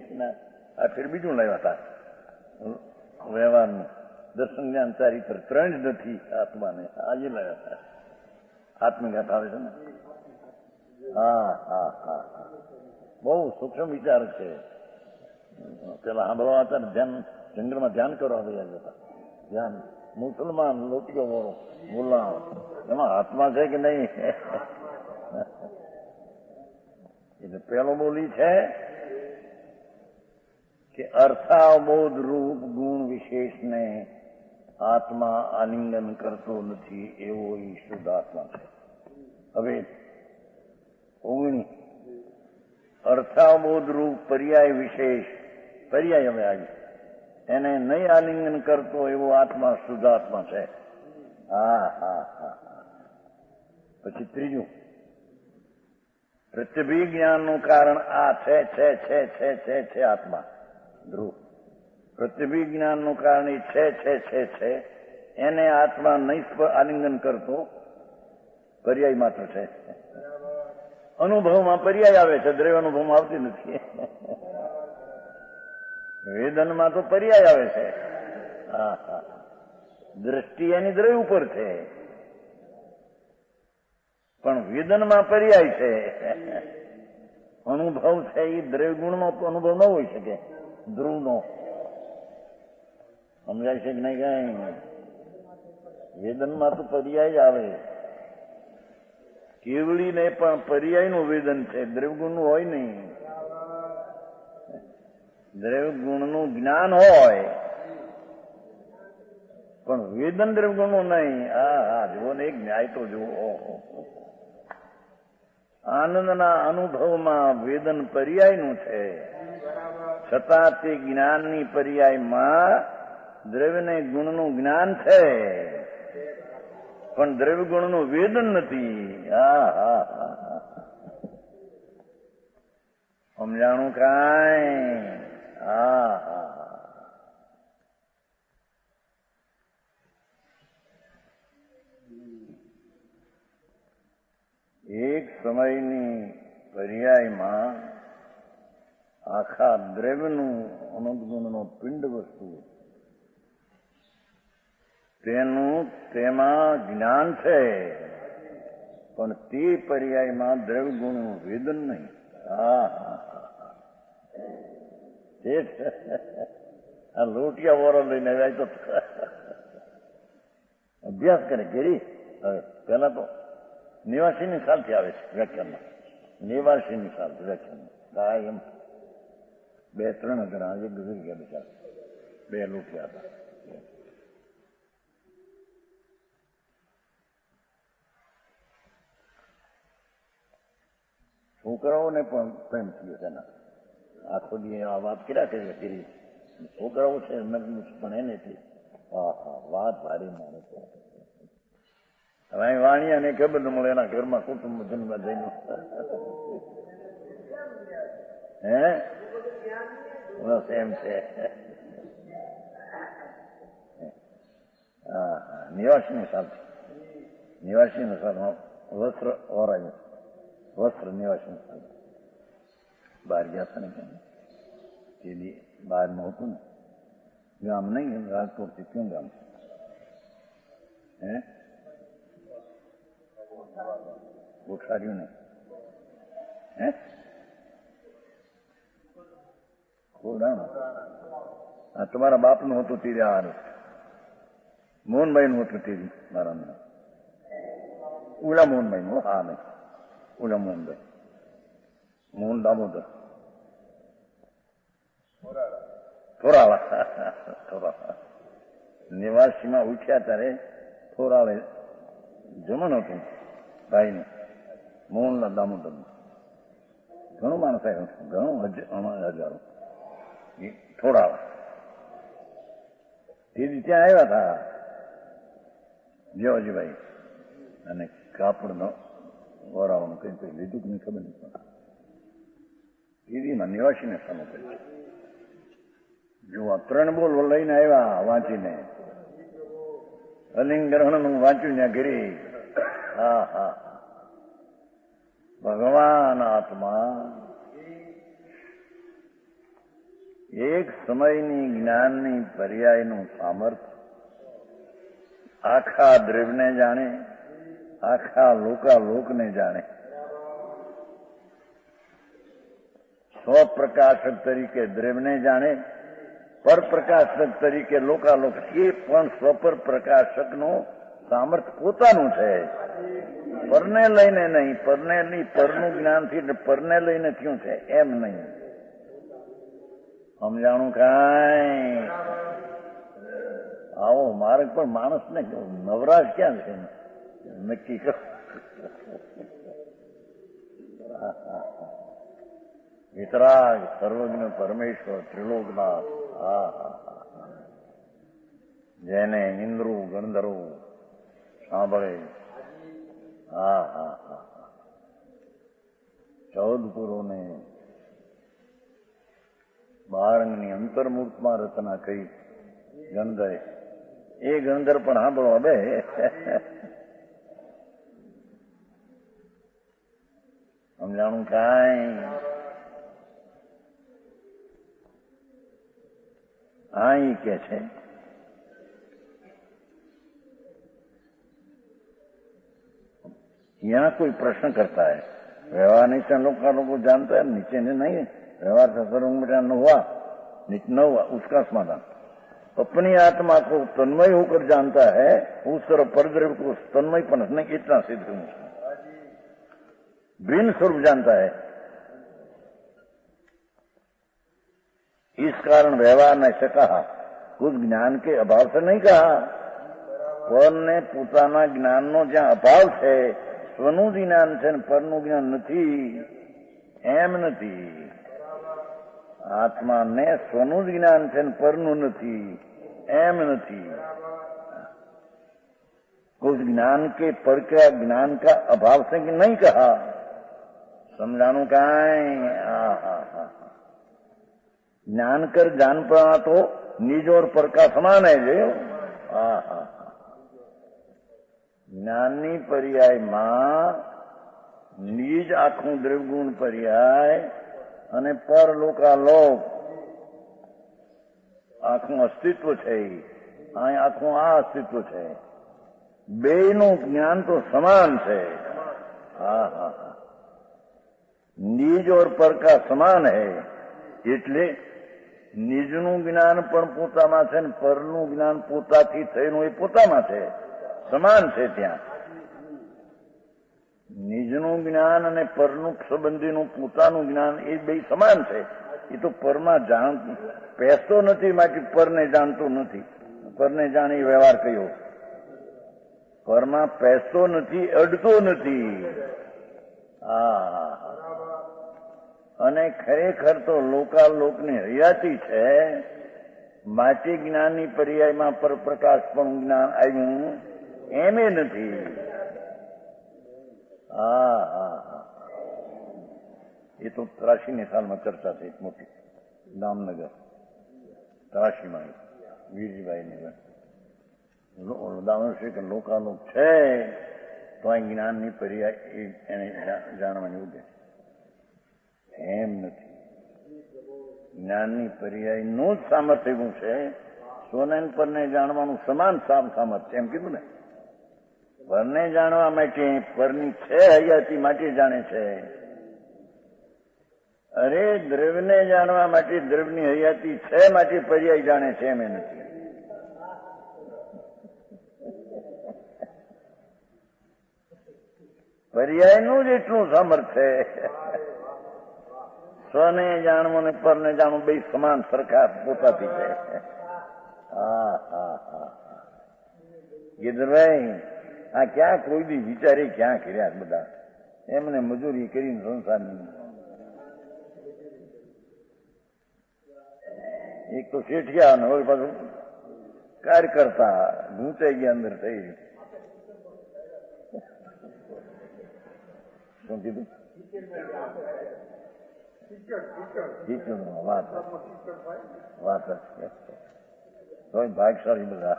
આ ફેર બીજું લાવ્યા હતા વ્યવહારનું દર્શન જ્ઞાન ચારિત્ર 3 જ નથી આત્માને, આજે લાવ્યા હતા. આત્મઘાત આવે છે ને. બહુ સૂક્ષ્મ વિચાર છે. પેલા સાંભળવા હતા ને ધ્યાન, જંગલમાં ધ્યાન કરવા ગયા હતા. ધ્યાન મુસલમાન લોટીઓ વાળો મુલ્લા, એમાં આત્મા છે કે નહીં? એટલે પેલો બોલી છે કે અર્થાબોધ રૂપ ગુણ વિશેષને આત્મા આલિંગન કરતો નથી, એવો એ શુદ્ધ આત્મા છે. હવે 19 અર્થાબોધ રૂપ પર્યાય વિશેષ, પર્યાય હવે આવી, એને નહીં આલિંગન કરતો એવો આત્મા શુદ્ધ આત્મા છે. પછી ત્રીજું, પ્રત્યભિજ્ઞાનનું કારણ આ છે આત્મા ધ્રુવ. પ્રત્યભિજ્ઞાનનું કારણ એ છે એને આત્મા નહીં આલિંગન કરતો પર્યાય માત્ર છે. અનુભવમાં પર્યાય આવે છે, દ્રવ્ય અનુભવમાં આવતી નથી. વેદનમાં તો પર્યાય આવે છે. દ્રષ્ટિ એની દ્રવ્ય ઉપર છે, પણ વેદનમાં પર્યાય છે. અનુભવ છે એ દ્રવ્ય ગુણનો અનુભવ ન હોઈ શકે, ધ્રુવનો. સમજાય છે કે નહીં? કઈ વેદનમાં તો પર્યાય આવે. કેવળી ને પણ પર્યાયનું વેદન છે, દ્રવ્યગુણનું હોય નહીં. દ્રવ્યગુણનું જ્ઞાન હોય પણ વેદન દ્રવ્યગુણનું નહીં. જુઓ ને, એક ન્યાય તો જુઓ. આનંદના અનુભવમાં વેદન પર્યાયનું છે, છતાં તે જ્ઞાનની પર્યાયમાં દ્રવ્યને ગુણનું જ્ઞાન છે, પણ દ્રવ્ય ગુણનું વેદન નથી. સમજાણું કાંઈ? એક સમયની પર્યાયમાં આખા દ્રવ્યનું અનુગુણનો પિંડ વસ્તુ તેમાં જ્ઞાન છે, પણ તે પર્યાયમાં દ્રવ્ય ગુણનું વેદન નહીં. આ લોટિયા વોરો લઈને આવ્યા તો અભ્યાસ કરે ઘેરી. હવે પેલા તો નિવાસીની સાલથી આવે છે વ્યાખ્યાનમાં, નિવાસીની સાલથી વ્યાખ્યાનમાં એમ 2-3 જણા આજે ગુજરી ગયા બિચારા, 2 લોટિયા હતા. છોકરાઓને પણ પ્રેમ થયો તેના. આખો દી આ વાત કર્યા કરી, છોકરાઓ છે પણ એને થઈ. વાત ભારી મારે છે. હવે અહીં વાણિયાને ખબર ન મળે, એના ઘરમાં કુટુંબ જન્મ જઈને બસ એમ છે. નિવાસીની સાથે વસ્ત્ર ઓરાયું, વસ્ત્ર નિવાસી બહાર ગયા હતા ને, તે બહારનું હતું ને, ગામ નહીં, રાજકોટથી ક્યું ગામ ગોઠાર્યું નહીં, ખોડાણું. તમારા બાપનું હતું તીરે, આ મોહનભાઈનું હતું તીરી, મારા નામ ઉલા મોહનભાઈનું. હા નહીં, ઉલા મોહનભાઈ, મોહન દામોદર થોરાળા. નિવાસીમાં ઉઠ્યા ત્યારે થોરાળે જમણ હતું ભાઈને, મોહનલાલ દામોદર. ઘણું માણસ આવ્યું, ઘણું હજારો. થોડાળા તેથી ત્યાં આવ્યા હતા જેવાજીભાઈ, અને કાપડનો વરાવાનું કઈ લીધું કે નહીં ખબર નહીં, પણ દીદીમાં નિવાસીને સામે કરી. જો 3 બોલ લઈને આવ્યા વાંચીને, અલિંગ ગ્રહણનું વાંચ્યું ત્યાં ઘરી. ભગવાન આત્મા એક સમયની જ્ઞાનની પર્યાયનું સામર્થ્ય આખા દ્રવ્યને જાણે, આખા લોકાલોકને જાણે. સ્વપ્રકાશક તરીકે દ્રવ્યને જાણે, પરપ્રકાશક તરીકે લોકાલોક. એ પણ સ્વપર પ્રકાશકનું સામર્થ્ય પોતાનું છે, પરને લઈને નહીં. પરનું જ્ઞાનથી પરને લઈને થયું છે એમ નહીં. સમજાણું કાંઈ? આવો માર્ગ પણ માણસને નવરાજ ક્યાં છે નક્કી કરો. વિતરાગ સર્વજ્ઞ પરમેશ્વર ત્રિલોકનાથ. જેને ઇન્દ્રો ગંધર્વો સાંભળે, હા હા હા, 14 પુરોને 12 અંગની અંતર્મૂર્તમાં રચના કરી ગણધરે. એ ગણધર પણ સાંભળો હવે, સમજાણું કાંઈ? હા, એ કે છે यहाँ कोई प्रश्न करता है, व्यवहार नहीं से लोग जानता है, नीचे ने नहीं, व्यवहार से सर्वंग न हुआ, न हुआ, उसका समाधान अपनी आत्मा को तन्मय होकर जानता है, उस तरह परद्रव्य को तन्मय पण नहीं, इतना सिद्ध हूं, भिन्न स्वरूप जानता है. इस कारण व्यवहार ने से कहा, कुछ ज्ञान के अभाव से नहीं कहा, પરને પોતાના જ્ઞાનનો જ્યાં અભાવ છે, સ્વનું જ્ઞાન છે ને પરનું જ્ઞાન નથી, એમ નથી. આત્માને સ્વનું જ જ્ઞાન છે ને પરનું નથી, એમ નથી. कुछ ज्ञान के पर का ज्ञान का अभाव से नहीं कहा, समझाणु कांई? ज्ञान कर जान पड़ा तो निज और पर का समान है जो. જ્ઞાનની પર્યાયમાં નિજ આખું દ્રવ્યગુણ પર્યાય અને પરલોકાલોક આખું અસ્તિત્વ છે, આખું આ અસ્તિત્વ છે, બેયનું જ્ઞાન તો સમાન છે. હા હા હા, નિજ ઓર પર કા સમાન હૈ, એટલે નિજનું જ્ઞાન પણ પોતામાં છે ને પરનું જ્ઞાન પોતાથી થયેલું એ પોતામાં છે, સમાન છે. ત્યાં નિજનું જ્ઞાન અને પરનું સંબંધીનું પોતાનું જ્ઞાન એ બે સમાન છે. એ તો પરમાં જાણ પહેરતો નથી, માટે પરને જાણતો નથી. પરને જાણી વ્યવહાર કયો, પરમાં પહેરતો નથી, અડતો નથી. હા, અને ખરેખર તો લોકાલોકની હયાતી છે, માટે જ્ઞાનની પર્યાયમાં પર પ્રકાશ પણ જ્ઞાન આવ્યું એમ નથી. હા હા હા, એ તો 83ની સાલમાં ચર્ચા થઈ મોટી, દામનગર 83માં વીરજીભાઈની દામનગર છે કે લોકાલોક છે તો આ જ્ઞાનની પર્યાય એને જાણવાની ઉદે, એમ નથી. જ્ઞાનની પર્યાયનું જ સામર્થ્ય એવું છે, સોનાન પરને જાણવાનું સમાન સામર્થ્ય, એમ કીધું ને. પરને જાણવા માટે પરની છે હયાતી માટે જાણે છે. અરે દ્રવ્યને જાણવા માટે દ્રવ્યની હયાતી છે માટે પર્યાય જાણે છે, એમ નથી. પર્યાયનું જ એટલું સામર્થ્ય. સ્વને જાણવું ને પરને જાણવું બે સમાન સરખા પોતાથી છે. હા હા હા, ગીધરભાઈ આ ક્યાં કોઈ બી વિચારે ક્યાં કર્યા બધા, એમને મજૂરી કરીને સંસારની. એક તો શેઠિયા ને હવે પાછું કાર્યકર્તા ગૂંચાઈ ગયા અંદર થઈ. શું કીધું? વાત વાત તો ભાગશાળી બધા.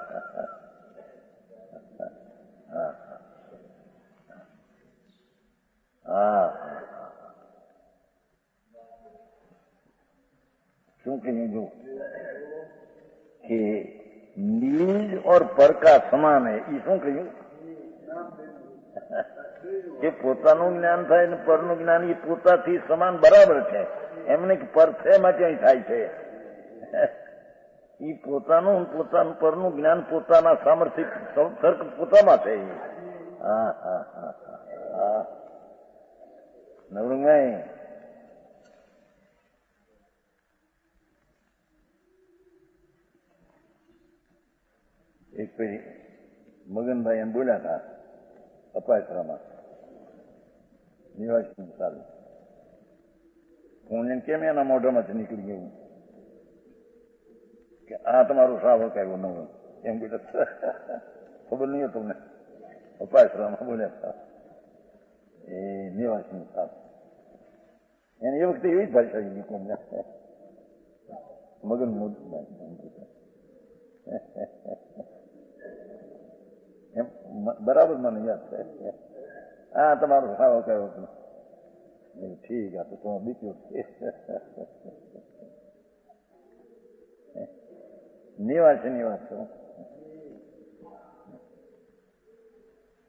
હા, શું કહ્યું જો કે નિજ और પર કા સમાન હૈ, એ શું કહ્યું કે પોતાનું જ્ઞાન થાય ને પરનું જ્ઞાન એ પોતાથી સમાન બરાબર છે, એમને પર છે માટે અહીં થાય છે. એ પોતાનું પરનું જ્ઞાન પોતાના સામર્થ્ય સર્ક પોતામાં છે. હા હા હા હા, નવરંગભાઈ એક પછી મગનભાઈ એમ બોલ્યા હતા અપાયસરામાં નિવાસી સારું, હું કેમ એના મોઢામાંથી નીકળી ગયું કે આ તમારું શ્રાવક આવ્યો નવો, એમ બોલ્યા. ખબર નહીં તમને અપાયસરામાં બોલ્યા હતા. એ નિવાસની સાથે એને એ વખતે એવી જ ભાષા કોણ મગન એમ બરાબર મને યાદ છે. હા તમારો સારો કયો ઠીક આ તો તમે બીજું નિવાસની વાત છો.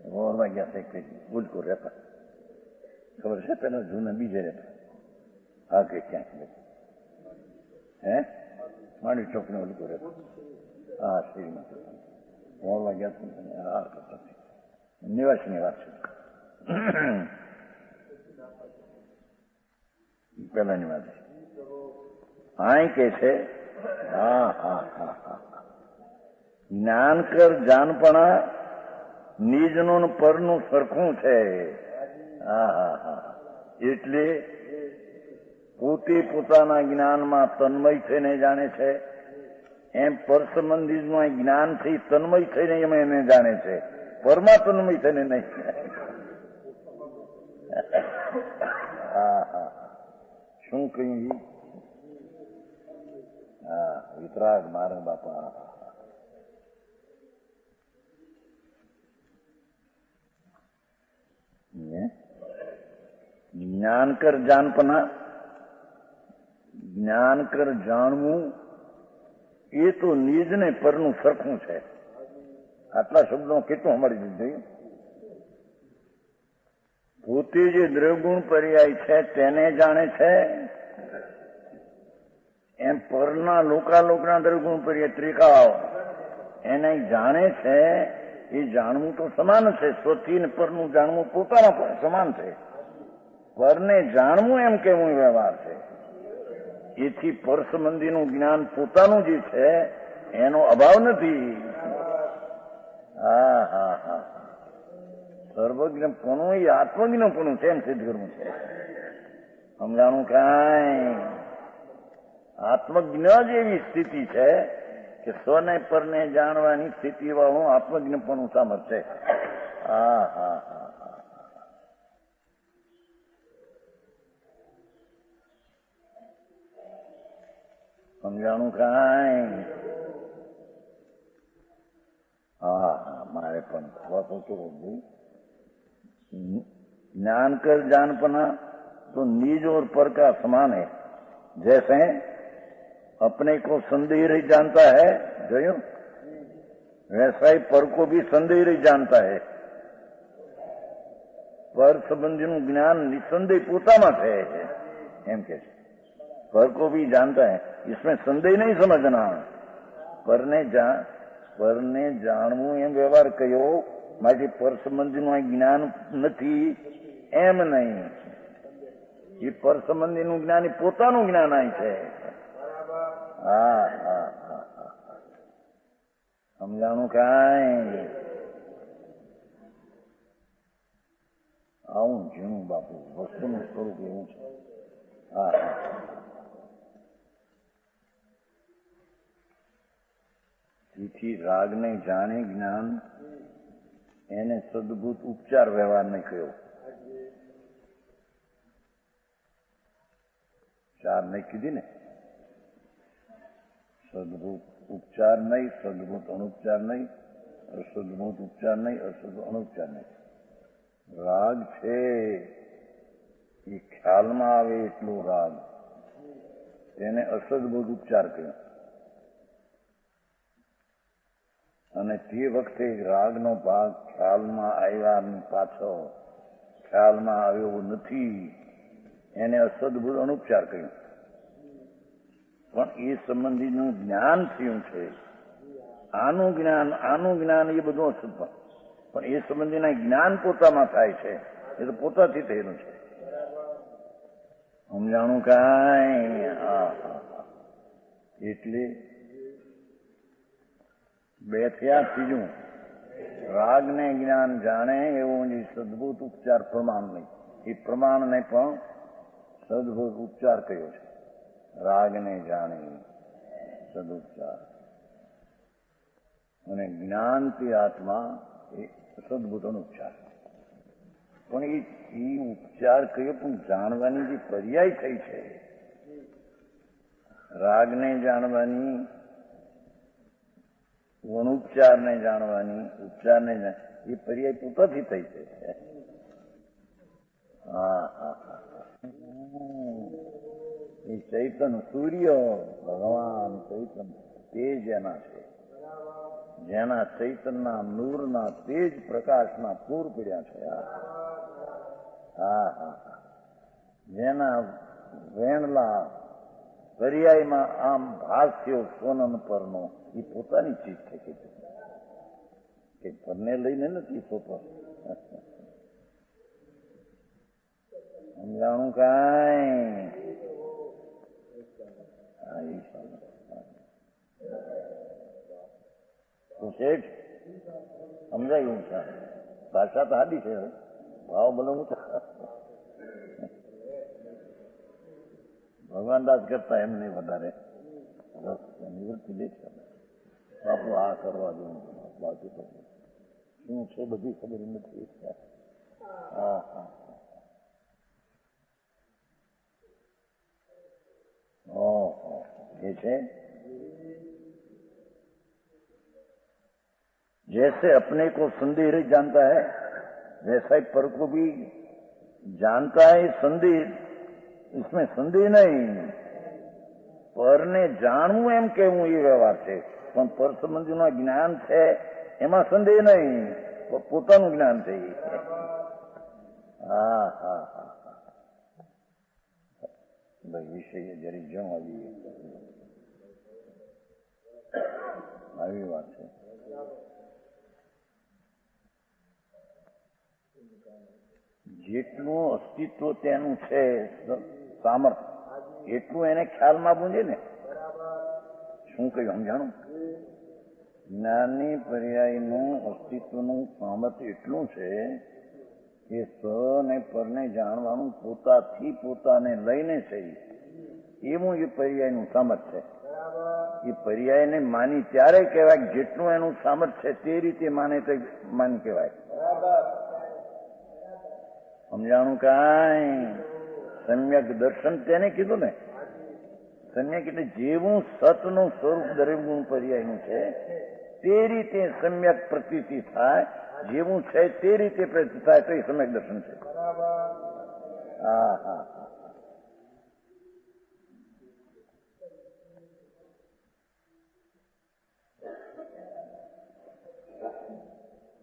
વોરમાં ગયા છે ગુલકો રહેતા ખબર છે પેલા જૂના બીજે રહેતા હા કે ક્યાંક હે માંડવી ચોકને ગુલકો રહેતા હા શ્રીમાં વોરમાં ગયા હા કરતા નિવાસની વાત છે. પેલાની વાત છે હા કે છે હા હા હા હા જ્ઞાન કર જાનપણા નિજનું પરનું સરખું છે. હા હા હા એટલે પોતે પોતાના જ્ઞાનમાં તન્મય થઈને જાણે છે એમ પર સંબંધીમાં જ્ઞાનથી તન્મય થઈને એમ એને જાણે છે. પરમાં તન્મય થઈને નહીં. હા હા શું કહ્યું? હા વિતરાગ મારે બાપા જ્ઞાન કર જાનપના જ્ઞાન કર જાણવું એ તો નિજને પરનું સરખું છે. આટલા શબ્દો કેટલું અમારી દીધું. પોતે જે દ્રવગુણ પર્યાય છે તેને જાણે છે એમ પરના લોકના દ્રવગુણ પર્યાય ત્રિકાળ એને જાણે છે. એ જાણવું તો સમાન છે. સ્વથી ને પરનું જાણવું પોતાના સમાન છે. પરને જાણવું એમ કેવું વ્યવહાર છે. એથી પર સંબંધીનું જ્ઞાન પોતાનું જે છે એનો અભાવ નથી. હા હા હા સર્વજ્ઞપણું એ આત્મજ્ઞપણું છે એમ સિદ્ધ કરવું છે. સમજાણું કાંઈ આત્મજ્ઞ જ એવી સ્થિતિ છે કે સ્વને પરને જાણવાની સ્થિતિ વાળું આત્મજ્ઞપણું સામર્થ્ય છે. હા હા હા સમજાણું કાંઈ હા હા મારે પણ ज्ञान कर जानपना तो निज और पर का समान है. जैसे अपने को संदेह रही जानता है जो वैसा ही पर को भी संदेह रही जानता है. पर संबंधी નું જ્ઞાન નિસંદેહ પોતામાં છે એમ કે છે. पर को भी जानता है इसमें संदेह नहीं समझना. પરને જાણવું એમ વ્યવહાર કયો માટે પર સંબંધીનું જ્ઞાન નથી એમ નહીં. એ પર સંબંધીનું જ્ઞાન પોતાનું જ્ઞાન અહીં છે. હા હા હા સમજાણું કાંઈ આવું ઝીણું બાપુ વસ્તુનું સ્વરૂપ એવું છે. હા હા તેથી રાગને જાણે જ્ઞાન એને સદભૂત ઉપચાર વ્યવહાર નહીં કહ્યો. ચાર નહીં કીધી ને. સદભૂત ઉપચાર નહીં, સદભૂત અનુપચાર નહીં, અસદભૂત ઉપચાર નહીં, અસદ અનુપચાર નહીં. રાગ છે એ ખ્યાલમાં આવે એટલો રાગ તેને અસદભૂત ઉપચાર કહ્યો. અને તે વખતે રાગનો ભાગ ખ્યાલમાં આવ્યા પાછળ ખ્યાલમાં આવ્યો નથી એને અસદભૂત અનુપચાર કહ્યું. પણ એ સંબંધીનું જ્ઞાન થયું છે. આનું જ્ઞાન એ બધું અસદ પણ એ સંબંધીના જ્ઞાન પોતામાં થાય છે. એ તો પોતાથી થયેલું છે. સમજાણું કાંઈ એટલે બે થયા. ત્રીજું રાગને જ્ઞાન જાણે એવું સદભૂત ઉપચાર પ્રમાણ નહીં. એ પ્રમાણને પણ સદભૂત ઉપચાર કહ્યો છે. રાગને જાણે સદુપચાર અને જ્ઞાનથી આત્મા એ સદભૂત અનુપચાર. પણ એ ઉપચાર કયો પણ જાણવાની જે પર્યાય થઈ છે, રાગને જાણવાની, વણુપચારને જાણવાની, ઉપચારને એ પર્યાય પોતાથી થઈ છે. હા હા એ ચૈતન સૂર્ય ભગવાન ચૈતન તેજ એના છે, જેના ચૈતનના નૂરના તેજ પ્રકાશના પૂર પડ્યા છે. હા હા જેના વેણલા પર્યાયમાં આમ ભાસ્યો સોનન પરનો એ પોતાની ચીજ છે કે પરને લઈને નથી પોતો. સમજાણું કાંઈ? શેઠ સમજાયું છે? ભાષા તો હાદી છે, ભાવ બોલો ભગવાન દાસ કરતા એમ નહીં વધારે નિવૃત્તિ દે છે. બાપુ આ કરવા દઉં, બાકી તો શું છે બધી ખબર નથી. હા હા ये है जैसे अपने को संदेह रही जानता है, वैसा ही पर को भी जानता है. संदेह इसमें संदेह नहीं, પરને જાણવું એમ કેવું એ વ્યવહાર છે, પણ પર સંબંધીનું જ્ઞાન છે એમાં સંદેહ નહીં, પોતાનું જ્ઞાન છે. હા હા હા ભાઈ વિષય જરી જમ આવી વાત છે. જેટલું અસ્તિત્વ તેનું છે સામર્થ્ય, એટલું એને ખ્યાલમાં પૂંજે ને. શું કહ્યું સમજાણું? જ્ઞાનની પર્યાયનું અસ્તિત્વનું સામર્થ્ય એટલું છે કે સ ને પરને જાણવાનું પોતાથી પોતાને લઈને છે, એવું એ પર્યાયનું સામર્થ્ય છે. એ પર્યાયને માની ત્યારે કહેવાય, જેટલું એનું સામર્થ્ય છે તે રીતે માને તો માની કહેવાય. સમજાણું કાંઈ? સમ્યક દર્શન તેને કીધું ને. સમ્યક એટલે જેવું સતનું સ્વરૂપ દરેક પર્યાયનું છે તે રીતે સમ્યક પ્રતીતિ થાય, જેવું છે તે રીતે પ્રતીતિ થાય તો એ સમ્યક દર્શન છે. હા હા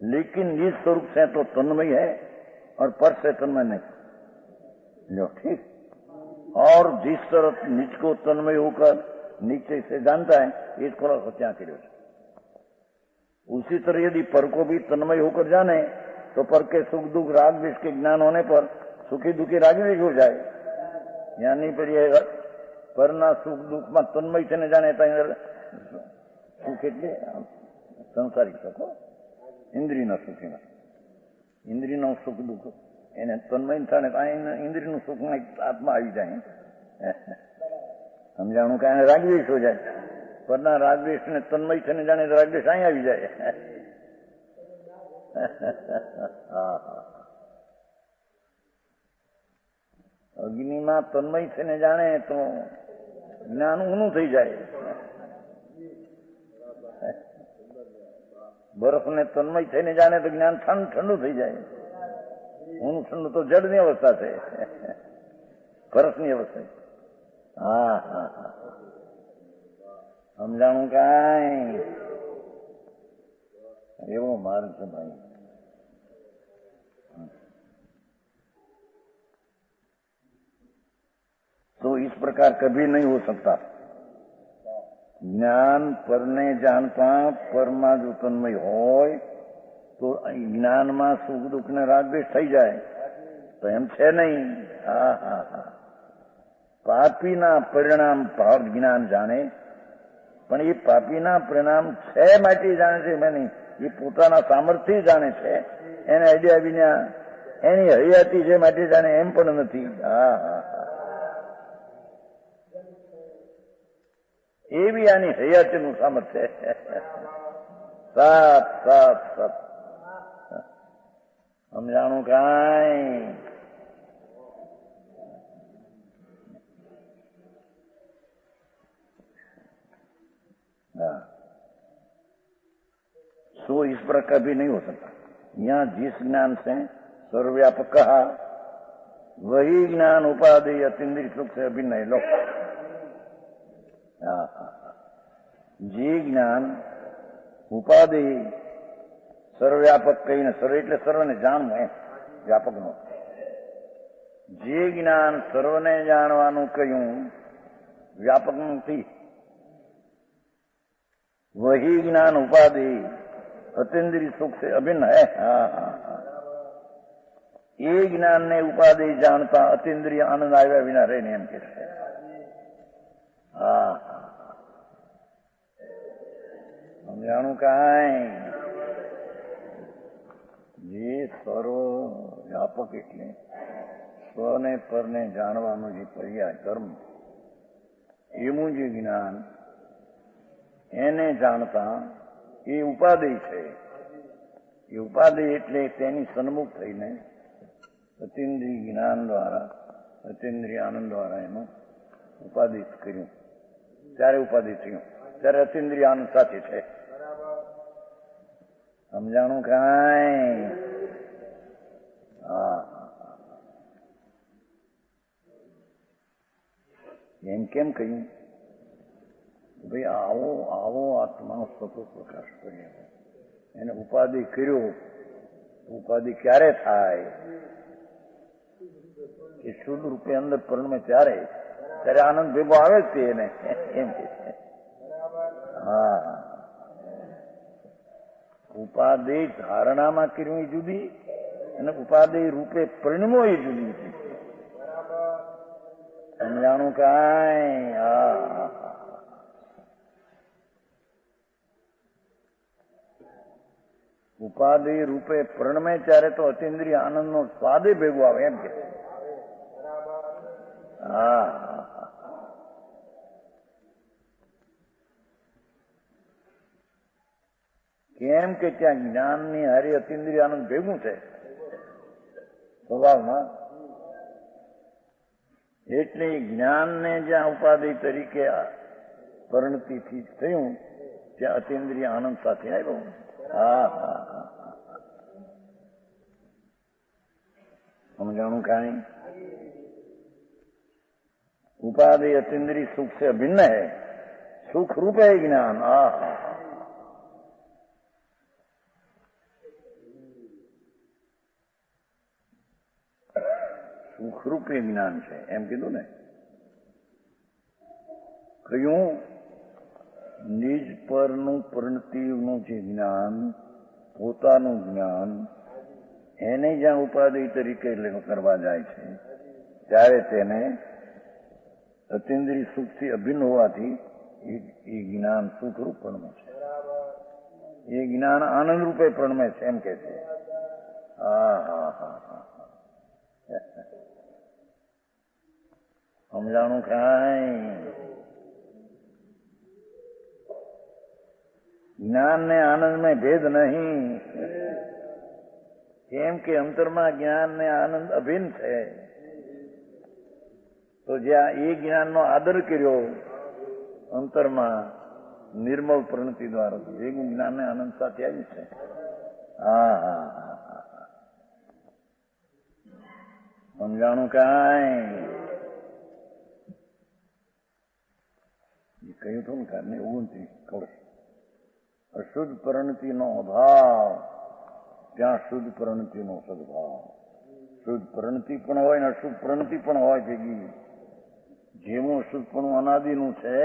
लेकिन ये स्वरूप से तो तन्मय है और पर से तन्मय नहीं. जो ठीक, और जिस तरह निज को तन्मय होकर नीचे से जानता है, ये थोड़ा सा क्या करो. उसी तरह यदि पर को भी तन्मय होकर जाने तो पर के सुख दुख राग द्वेष के ज्ञान होने पर सुखी दुखी राग द्वेष हो जाए. यहाँ नहीं पड़िएगा पરના સુખ દુઃખમાં તન્મય થઈને જાણે સુખ એટલે સંસારિક સુખ, ઇન્દ્રિયના સુખીમાં ઇન્દ્રિયનું સુખ દુઃખ એને તન્મય થાય ને ઇન્દ્રિયનું સુખમાં આત્મા આવી જાય. સમજાણું કે એને રાગદ્વેષ હો જાય. પરના રાગદ્વેષ ને તન્મય થઈને જાણે તો રાગદ્વેષ અહીં આવી જાય. અગ્નિમાં તન્મય થઈને જાણે તો જ્ઞાન ઊનું થઈ જાય. બરફને તન્મય થઈને જાણે તો જ્ઞાન ઠંડુ થઈ જાય. ઊનું ઠંડુ તો જળની અવસ્થા છે, બરફની અવસ્થા. હા હા હા સમજાણું કાંઈ? એવો માર્ગ છે ભાઈ. तो इस प्रकार कभी नहीं हो सकता. ज्ञान परने जानता परमा जो तन्मय હોય તો જ્ઞાનમાં સુખ દુઃખ ને રાગદ્વેષ થઈ જાય તો એમ છે નહીં. હા હા હા પાપીના પરિણામ ભાવ જ્ઞાન જાણે, પણ એ પાપીના પરિણામ છે માટે જાણે છે નહીં, એ પોતાના સામર્થ્ય જાણે છે. એને આઈડિયા વિના એની હયાતી છે માટે જાણે એમ પણ નથી. હા હા હા એ બી આની હયાતીનું સામર્થ્ય છે. સાત સાત સાત સમજાણું કાંઈ? सो इस प्रकार भी नहीं हो सकता। यहाँ जिस ज्ञान से सर्वव्यापक कहा वही ज्ञान उपाधि अतीन्द्रिय सुख से अभिन्न है। लो जे ज्ञान ઉપાધિ સર્વવ્યાપક કહીને, સર્વ એટલે સર્વને જાણવું એમ વ્યાપકનું. જે જ્ઞાન સર્વને જાણવાનું કહ્યું વ્યાપક નથી, વહી જ્ઞાન ઉપાધિ અતીન્દ્રિય સુખ से અભિન્ન है। એ જ્ઞાનને ઉપાધિ જાણતા અતીન્દ્રિય આનંદ આવ્યા વિના રહીને એમ કે છે। સમજાણું કાંઈ? જે સર્વ વ્યાપક એટલે સ્વને પરને જાણવાનું જે પર્યાય કર્મ, એવું જે જ્ઞાન એને જાણતા એ ઉપાધિ છે। એ ઉપાધિ એટલે તેની સન્મુખ થઈને અતીન્દ્રિય જ્ઞાન દ્વારા, અતીન્દ્રિય આનંદ દ્વારા એનું ઉપાધિ કર્યું, ત્યારે ઉપાધિ થયું, ત્યારે અતીન્દ્રિય આનંદ સાથે છે। સમજાણું કાંઈ? એમ કેમ કહ્યું? ભાઈ આવો આવો આત્મા સ્વતો પ્રકાશ કર્યો, એને ઉપાધિ કર્યો। ઉપાધિ ક્યારે થાય? એ શુદ્ધ રૂપે અંદર પરણમે ત્યારે આનંદ ભેગો આવે જ તે એને એમ કે છે। ઉપાધિ ધારણામાં કર્યું એ જુદી અને ઉપાધિ રૂપે પરિણમો એ જુદી છે। સમજાણું કાંઈ? ઉપાધિ રૂપે પરિણમે ત્યારે તો અતીન્દ્રિય આનંદનો સ્વાદે ભેગો આવે એમ કે છે। કેમ કે ત્યાં જ્ઞાનની હારે અતીન્દ્રિય આનંદ ભેગું છે સ્વભાવમાં, એટલે જ્ઞાનને જ્યાં ઉપાધિ તરીકે પરિણતિથી થયું ત્યાં અતીન્દ્રિય આનંદ સાથે આવ્યો। સમજાણું કાંઈ? उपाधि अतीन्द्रिय सुख से अभिन्न है, सुख रूप है ज्ञान। સુખ રૂપે જ્ઞાન છે એમ કીધું ને। કયું? નિજ પરનું પરિણતિનું જે જ્ઞાન, પોતાનું જ્ઞાન, એને જ્યાં ઉપાધિ તરીકે કરવા જાય છે ત્યારે તેને અતીન્દ્રિય સુખથી અભિન્ન હોવાથી એ જ્ઞાન સુખરૂપ પ્રણમે છે, એ જ્ઞાન આનંદ રૂપે પ્રણમે છે એમ કે છે। સમજાણું કાંઈ? જ્ઞાન ને આનંદ में ભેદ નહીં, કેમ કે અંતરમાં જ્ઞાન ને આનંદ અભિન્ન છે। તો જ્યાં એ જ્ઞાનનો આદર કર્યો અંતરમાં નિર્મળ પ્રણતિ દ્વારા, તો ભેગું જ્ઞાન ને આનંદ સાથે આવ્યું છે। સમજાણું કાંઈ? કહ્યું હતું ને કારણે 29 કળશ અશુદ્ધ પરિણતિનો અભાવ, ત્યાં શુદ્ધ પરિણતિનો સદભાવ। શુદ્ધ પરિણતિ પણ હોય ને અશુદ્ધ પરિણતિ પણ હોય ભેગી। જેવું અશુદ્ધપણું અનાદિનું છે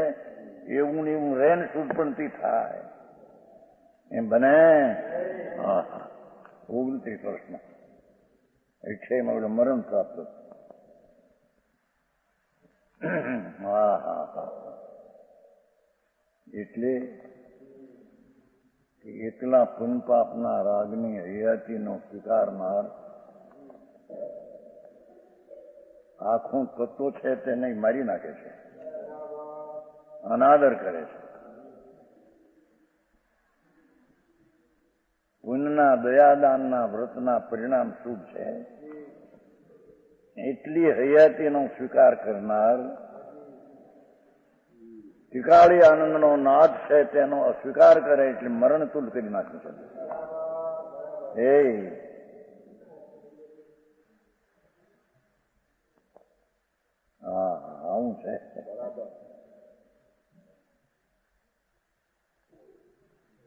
એવું ને એવું રહે ને શુદ્ધ પરિણતિ થાય એમ બને। 29 વર્ષમાં 6 મરણ પ્રાપ્ત। એટલે એકલા પુનપાપના રાગની હયાતીનો સ્વીકારનાર આખું તત્વ છે તેને મારી નાખે છે, અનાદર કરે છે। પુણ્યના દયાદાનના વ્રતના પરિણામ શું છે? એટલી હયાતીનો સ્વીકાર કરનાર ત્રિકાળી આનંદનો નાદ છે તેનો અસ્વીકાર કરે એટલે મરણ તુલ કરી નાખ્યું છે. આવું છે.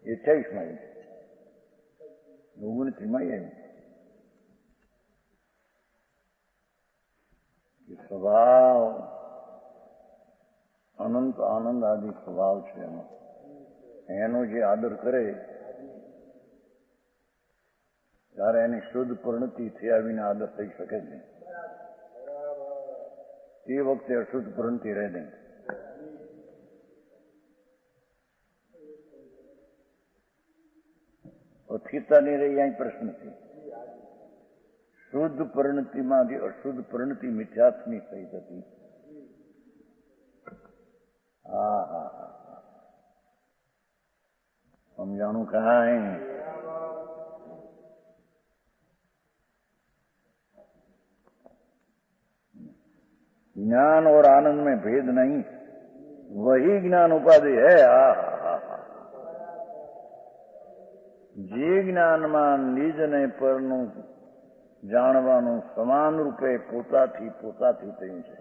28 29 સ્વભાવ અનંત આનંદ આદિ સ્વભાવ છે એનો જે આદર કરે ત્યારે એની શુદ્ધ પરિણતિ થયા વિના આદર થઈ શકે નહીં. તે વખતે અશુદ્ધ પરિણતિ રહે નહીં. અસ્થિરતાની રહી અહીં પ્રશ્ન છે. શુદ્ધ પરિણતિમાંથી અશુદ્ધ પરિણતિ મિથ્યાત્મની થઈ હતી. સમજાણું કાંઈ? ज्ञान और आनंद में भेद नहीं, वही ज्ञान उपाधि है. જે જ્ઞાનમાં નિજને પરનું જાણવાનું સમાન રૂપે પોતાથી થયું છે.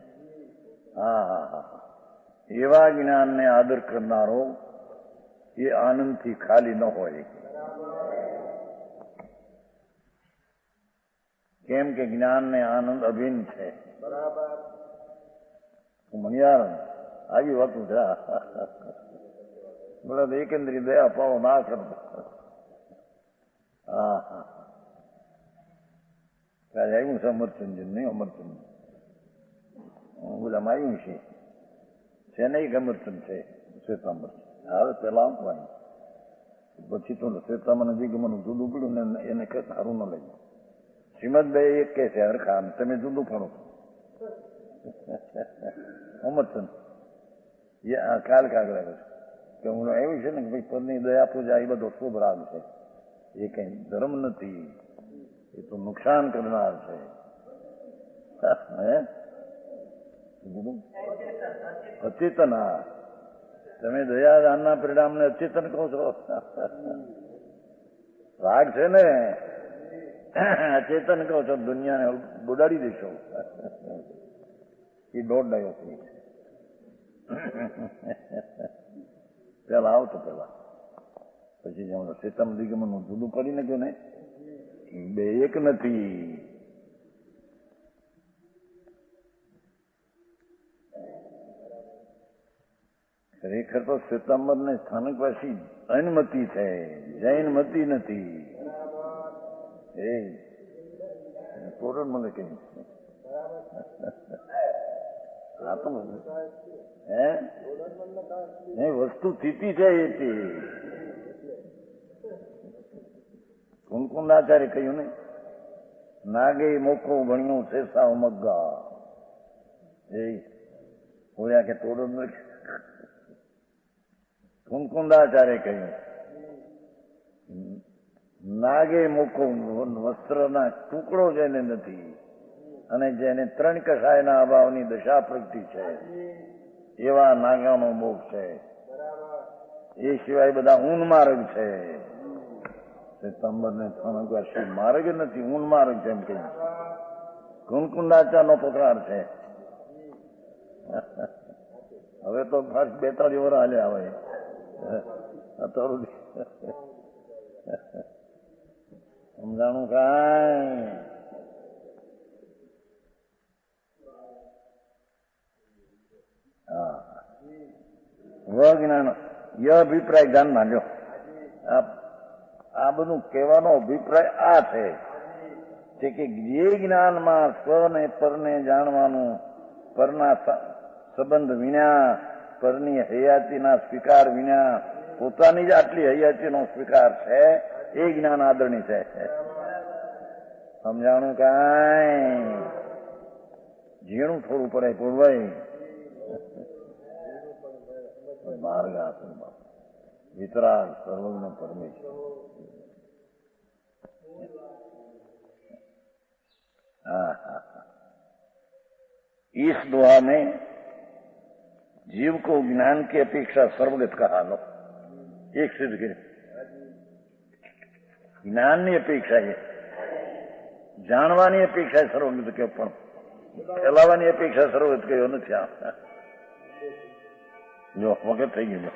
એવા જ્ઞાનને આદર કરનારો એ આનંદથી ખાલી ન હોય. કેમ કે જ્ઞાનને આનંદ અભિન્ન છે. મણિયાર આવી વાતું છે. બોલે એકંદરી દયા પાવો ના કરતા. આવ્યું છે અમરચંદન નહીં? અમરચંદ બોલામાં આવ્યું છે નહીં? અમરચંદ છે શ્વેતાંબર. હવે પેલા પછી તો શ્વેતામાં નજીક મને જુદું પડ્યું ને એને કઈ સારું ન લાગ્યું. શ્રીમદભાઈ એક કે છે હરખા તમે જુદું ફણો. અમરચંદ કાલ કાગળ કે હું આવ્યું છે ને કે ભાઈ પદની દયા પૂજા એ બધો શુભ રાગ છે. એ કઈ ધર્મ નથી, એ તો નુકસાન કરનાર છે. અચેતન. તમે દયાદાનના પરિણામને અચેતન કહો છો? રાગ છે ને, અચેતન કહો છો. દુનિયાને બુડાડી દેશો. એ દોઢ ડાયો છે. પેલા આવતો પેલા પછી જેમ સીતમ દિગમનું જુદું પડી ને ગયું ને, બે એક નથી. ખરેખર તો શ્વેતાંબર ને સ્થાનકવાસી અનમતી છે, જૈનમતી નથી. એ તોરણ મને કઈ વસ્તુ સ્થિતિ છે. એથી કુંકુંદાચાર્ય કહ્યું ને, નાગે મોકો ભણ્યું છે સાવ મગ્ગા. એ હોયા કે તોરણ કુંકુંદાચાર્ય કહ્યું, નાગે મોકો વસ્ત્રના ટુકડો જેને નથી અને જેને 3 કષાયના અભાવની દશા પ્રગટી છે એવા નાગાનો મોગ છે. એ સિવાય બધા ઊન માર્ગ છે. શ્વેતાંબર ને સ્થાનકવાસી માર્ગ નથી, ઊન માર્ગ છે એમ કહ્યું. કુંકુંદાચાર્યનો પકડાર છે. હવે તો ખાસ 2-3 વર્ષ હાલ્યા હવે સમજાણું કાંઈ? જ્ઞાન ય અભિપ્રાય ધ્યાનમાં લ્યો. આ બધું કહેવાનો અભિપ્રાય આ છે કે જે જ્ઞાનમાં સ્વને પરને જાણવાનું, પરના સંબંધ વિના, પરની હયાતીના સ્વીકાર વિના પોતાની જ આટલી હયાતીનો સ્વીકાર છે એ જ્ઞાન આદરણી છે. સમજાણું કાંઈ? ઝીણું થોડું પડે પૂરવાય. માર્ગ વિતરાગ સર્વજ્ઞ પરમેશ્વર हाँ हाँ, इस दुआ में जीव को ज्ञान की अपेक्षा सर्वगत कहा लो, एक सिद्ध के જ્ઞાનની અપેક્ષા છે, જાણવાની અપેક્ષા સર્વગત કયો, પણ ફેલાવાની અપેક્ષા સર્વગત કયો નથી. જો વખત થઈ ગયું.